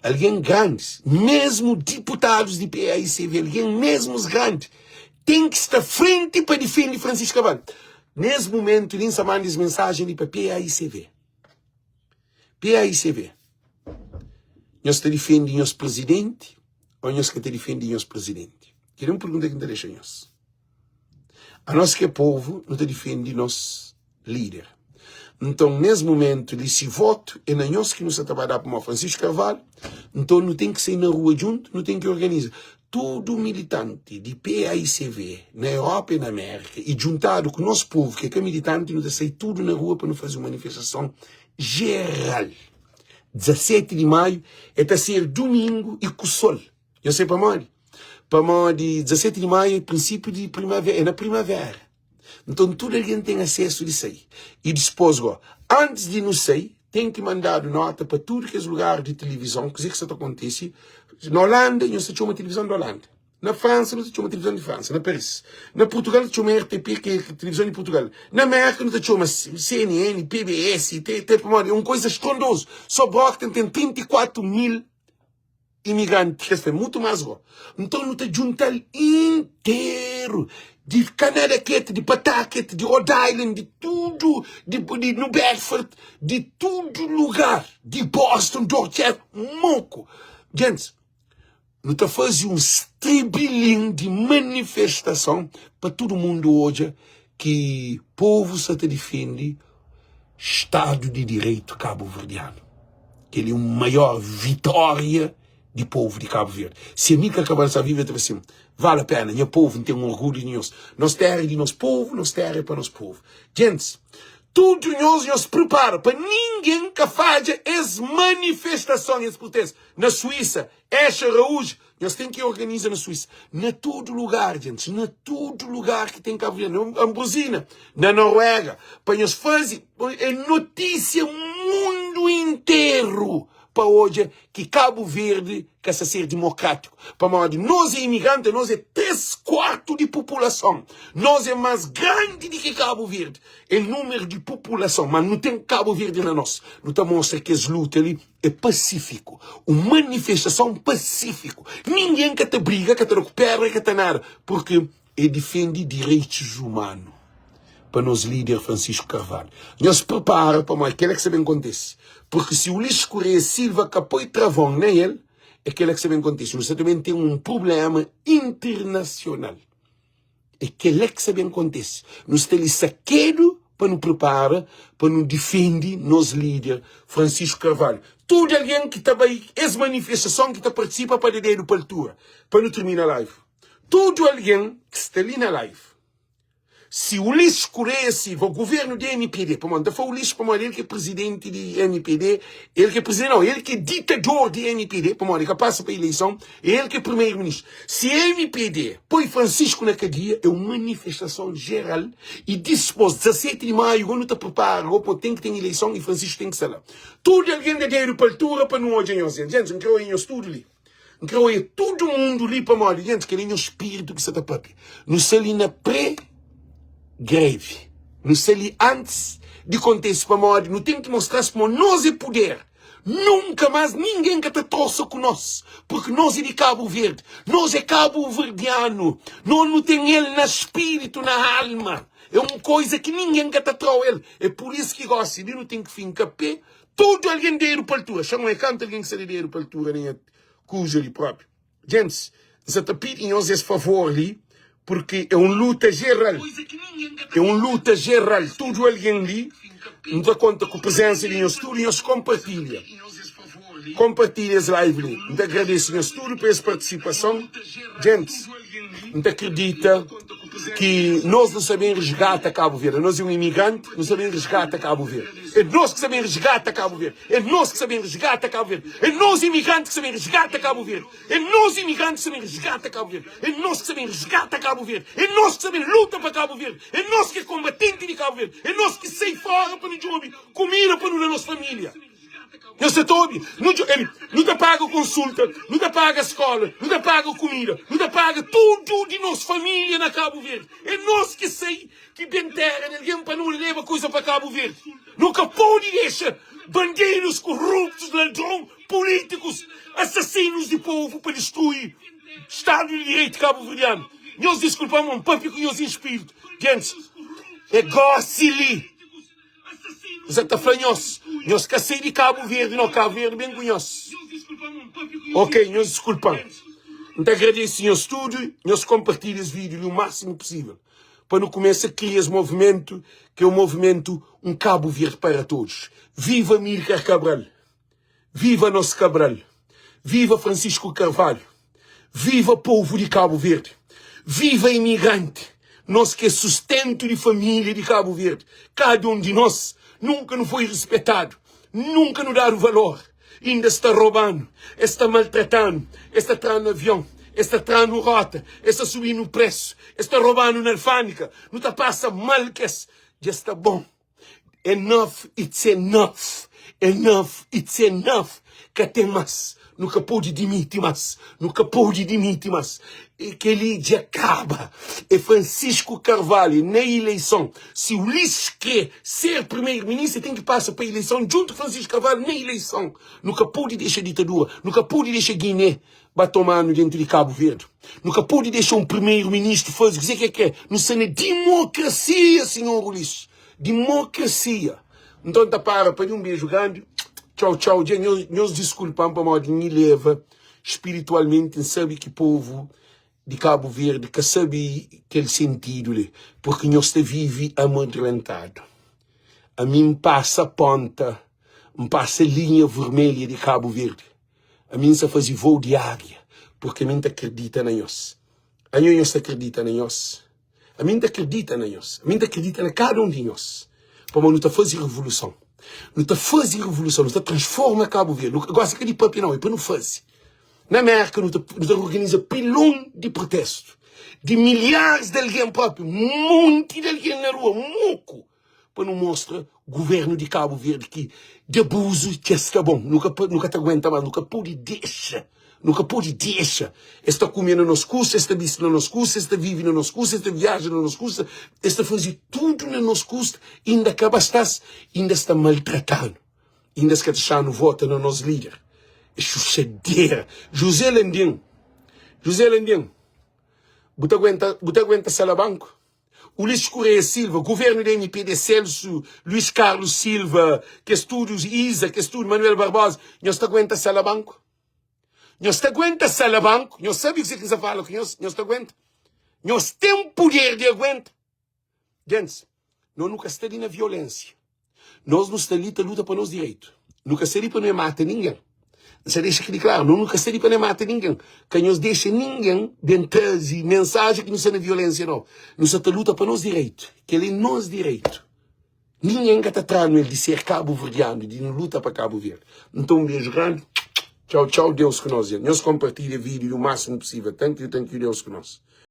alguém grande, mesmo deputados de PAICV, alguém mesmo grande, tem que estar frente para defender Francisco Carvalho. Nesse momento, ele manda as mensagens para PAICV. PAICV. Nós te defendemos nosso presidente ou nós que te defendemos nosso presidente? Queremos perguntar que não deixa nós. A nós que é povo, não te defende nosso líder. Então, nesse momento, se voto é na nós que nos trabalhar para o Francisco Carvalho, então não tem que sair na rua junto, não tem que organizar. Todo militante de PAICV na Europa e na América, e juntado com o nosso povo, que é militante, não tem que sair tudo na rua para não fazer uma manifestação geral. 17 de maio é para ser domingo e com sol. Eu sei para morrer. Para modo de 17 de maio, princípio de primavera, é na primavera. Então, toda a gente tem acesso a isso aí. E depois, antes de não sair, tem que mandar nota para tudo que é lugar de televisão, que isso acontece. Na Holanda, não se chama televisão da Holanda. Na França, não se chama televisão de França. Na Paris. Na Portugal, não se chama RTP, que é televisão de Portugal. Na América, não se chama CNN, PBS, é uma coisa estrondosa. Só Brockton tem 34 mil imigrantes, que é muito mais bom. Então, não te junta inteiro, de Connecticut, de Pawtucket, de Rhode Island, de tudo, de New Bedford, de todo lugar, de Boston, Dorchester, moco. Gente, não te faz um estribilhinho de manifestação para todo mundo hoje que povo se te defende Estado de Direito cabo-verdiano. Que ele é uma maior vitória de povo de Cabo Verde. Se a mim que acaba de viver assim, vale a pena, meu povo tem um orgulho de nós. Nós terra de nosso povo, nós terra para nosso povo. Gente, tudo nós prepara para ninguém que faça as manifestações, as protestos. Na Suíça, Escher Araújo, nós temos que organizar na Suíça. Na todo lugar, gente, na todo lugar que tem Cabo Verde, na Ambrosina, na Noruega, para nós fazer, é notícia mundo inteiro. Para hoje, que Cabo Verde quer ser democrático. Para modo, nós é imigrante, nós é 3/4 de população. Nós é mais grande do que Cabo Verde. É número de população, mas não tem Cabo Verde na nós. Não está mostra que as lutas ali é pacífico. Uma manifestação pacífico. Ninguém que te briga, que te recupera, que te nada. Porque ele defende direitos humanos. Para nós líder Francisco Carvalho. Nós prepara para aquilo que sabem acontece. Porque se o Ulisses Correia Silva que apoia travão nele, é aquilo que sabem acontece. Nós também temos um problema internacional. É aquilo que sabem acontece. Nós temos saqueiro para nos preparar, para nos defender, nos líderes, Francisco Carvalho. Todo alguém que está bem, essa manifestação que está participa para a altura, para não terminar a live. Todo alguém que está ali na live, se o Ulisses Correia Silva, o governo do MPD, para mandar foi o Ulisses, para ele que é presidente do MPD, ele que é presidente, não, ele que é ditador do MPD, para mandar, que passa para a eleição, ele que é primeiro-ministro. Se o MPD põe Francisco na cadeia, é uma manifestação geral e dispôs, 17 de maio, quando está preparado, tem que ter eleição e Francisco tem que estar lá. Todo alguém da aeroportura para não olhar em gente, não quero ir em estudo ali. Não quero ir todo mundo ali para mandar, gente, que ele é o espírito que está para não se ali na greve. Não sei antes de acontecer para morrer. Não tem que mostrar para nós é poder. Nunca mais ninguém que te trouxe com nós. Porque nós é de Cabo Verde. Nós é cabo-verdiano. Nós não tem ele no espírito, na alma. É uma coisa que ninguém que te trouxe ele. É por isso que gosta de não tem que ficar pé. Todo alguém de aeroportura. Chama é canto alguém que sai de aeroportura. Nem é cujo ali próprio. Gente, se te pedem nós esse favor ali. Porque é uma luta geral. É uma luta geral. Todo alguém ali não dá conta com a presença de nós tudo e nós compartilha. Compartilha as lives ali. Não agradeço nós tudo por essa participação. Gente, não acredita que nós não sabemos resgatar Cabo Verde. Nós é um imigrante, não sabemos resgatar Cabo Verde. É nós que sabemos resgatar Cabo Verde. É nós que sabemos resgatar Cabo Verde. É nós imigrantes que sabemos resgatar Cabo Verde. É nós imigrantes que sabemos resgatar Cabo Verde. É nós que sabemos resgatar Cabo Verde. É nós que sabemos luta para Cabo Verde. É nós que é combatente de Cabo Verde. É nós que sai fora para o jogo, comida para a nossa família. Eu sei todo, não te paga consulta, não te paga escola, não te paga comida, não te paga tudo de nossa família na Cabo Verde. É nós que sei que bem terra, ninguém para não levar coisa para Cabo Verde. Nunca pode deixar bandeiros corruptos, ladrões, políticos, assassinos de povo para destruir o Estado de Direito cabo-verdiano. Nós desculpamos um pouco com os espíritos. Gente, é gocili. Você está falando, nós cansei de Cabo Verde, não, Cabo Verde bem conhece. Ok, nós desculpamos. Então agradeço o estúdio, nós compartilhamos esse vídeo o máximo possível. Para não começar a criar esse movimento, que é um movimento, um Cabo Verde para todos. Viva Amílcar Cabral. Viva nosso Cabral. Viva Francisco Carvalho. Viva o povo de Cabo Verde. Viva imigrante. Nós que é sustento de família de Cabo Verde. Cada um de nós nunca não foi respeitado, nunca nos dá o valor. Ainda está roubando, está maltratando, está entrando no avião, está entrando no rota, está subindo o preço, está roubando na alfândega, não está passando mal que já está bom. Enough, it's enough. Enough, it's enough. Que tem mais. Nunca pode demitir mais. Nunca pode demitir mais. E que ele já acaba. É Francisco Carvalho, na eleição. Se o Ulisses quer ser primeiro-ministro, tem que passar para a eleição junto com Francisco Carvalho na eleição. Nunca pode deixar ditadura. Nunca pode deixar Guiné batomando dentro de Cabo Verde. Nunca pode deixar um primeiro-ministro fazer. Dizer que é? Não sei na democracia, senhor Ulisses. Democracia. Então, tá para um beijo grande. Tchau, tchau. Nós desculpamos para modo me leva espiritualmente, sabe que povo de Cabo Verde, que sabe aquele sentido, porque nós vive amedrontado. A mim passa a ponta, me passa a linha vermelha de Cabo Verde. A mim se faz voo diária, porque a mim acredita em nós. A mim acredita em nós. A mim acredita em nós. A mim acredita em cada um de nós. Para não te fazer revolução. Não te fazer revolução. Não te transforma Cabo Verde. Não gosta de papi não. É para não fazer. Na América, não te organiza pilão de protesto. De milhares de alguém próprio. Monte de alguém na rua. Moco. Para não mostrar o governo de Cabo Verde que de abuso já está bom. Nunca te aguenta mais. Nunca pode deixar. Nunca pode deixar. Esta comendo nos custos, esta vista nos custos, esta vive nos custos, esta viaja nos custos, esta faz tudo nos custos, ainda acaba ainda está maltratando. Ainda está deixando voto no nosso líder. É chuchadeira. José Lendim, você aguenta Salabanco? Ulisses Correia Silva, governo da MPD, Celso, Luís Carlos Silva, que estúdios Isa, que estúdio Manuel Barbosa, nós aguenta Salabanco? Nós te aguenta Salabanco, nós sabemos o que você fala, nós te aguenta. Nós temos poder de aguenta. Gente, Nós nunca estamos na violência. Nós não estamos ali luta para nós direitos. Nunca estamos ali para não matar ninguém. Você deixa aquilo claro, nós nunca estamos ali para não matar ninguém. Que nós deixa ninguém dentro de mensagem que não seja violência, não. Nós estamos luta para nós direitos. Que ele é nós direito. Ninguém que está atrás de ser cabo-verdiano, de não luta para Cabo Verde. Então, um beijo grande. Tchau, tchau, Deus conosco. Nós compartilhamos o vídeo o máximo possível. Thank you, Deus conosco.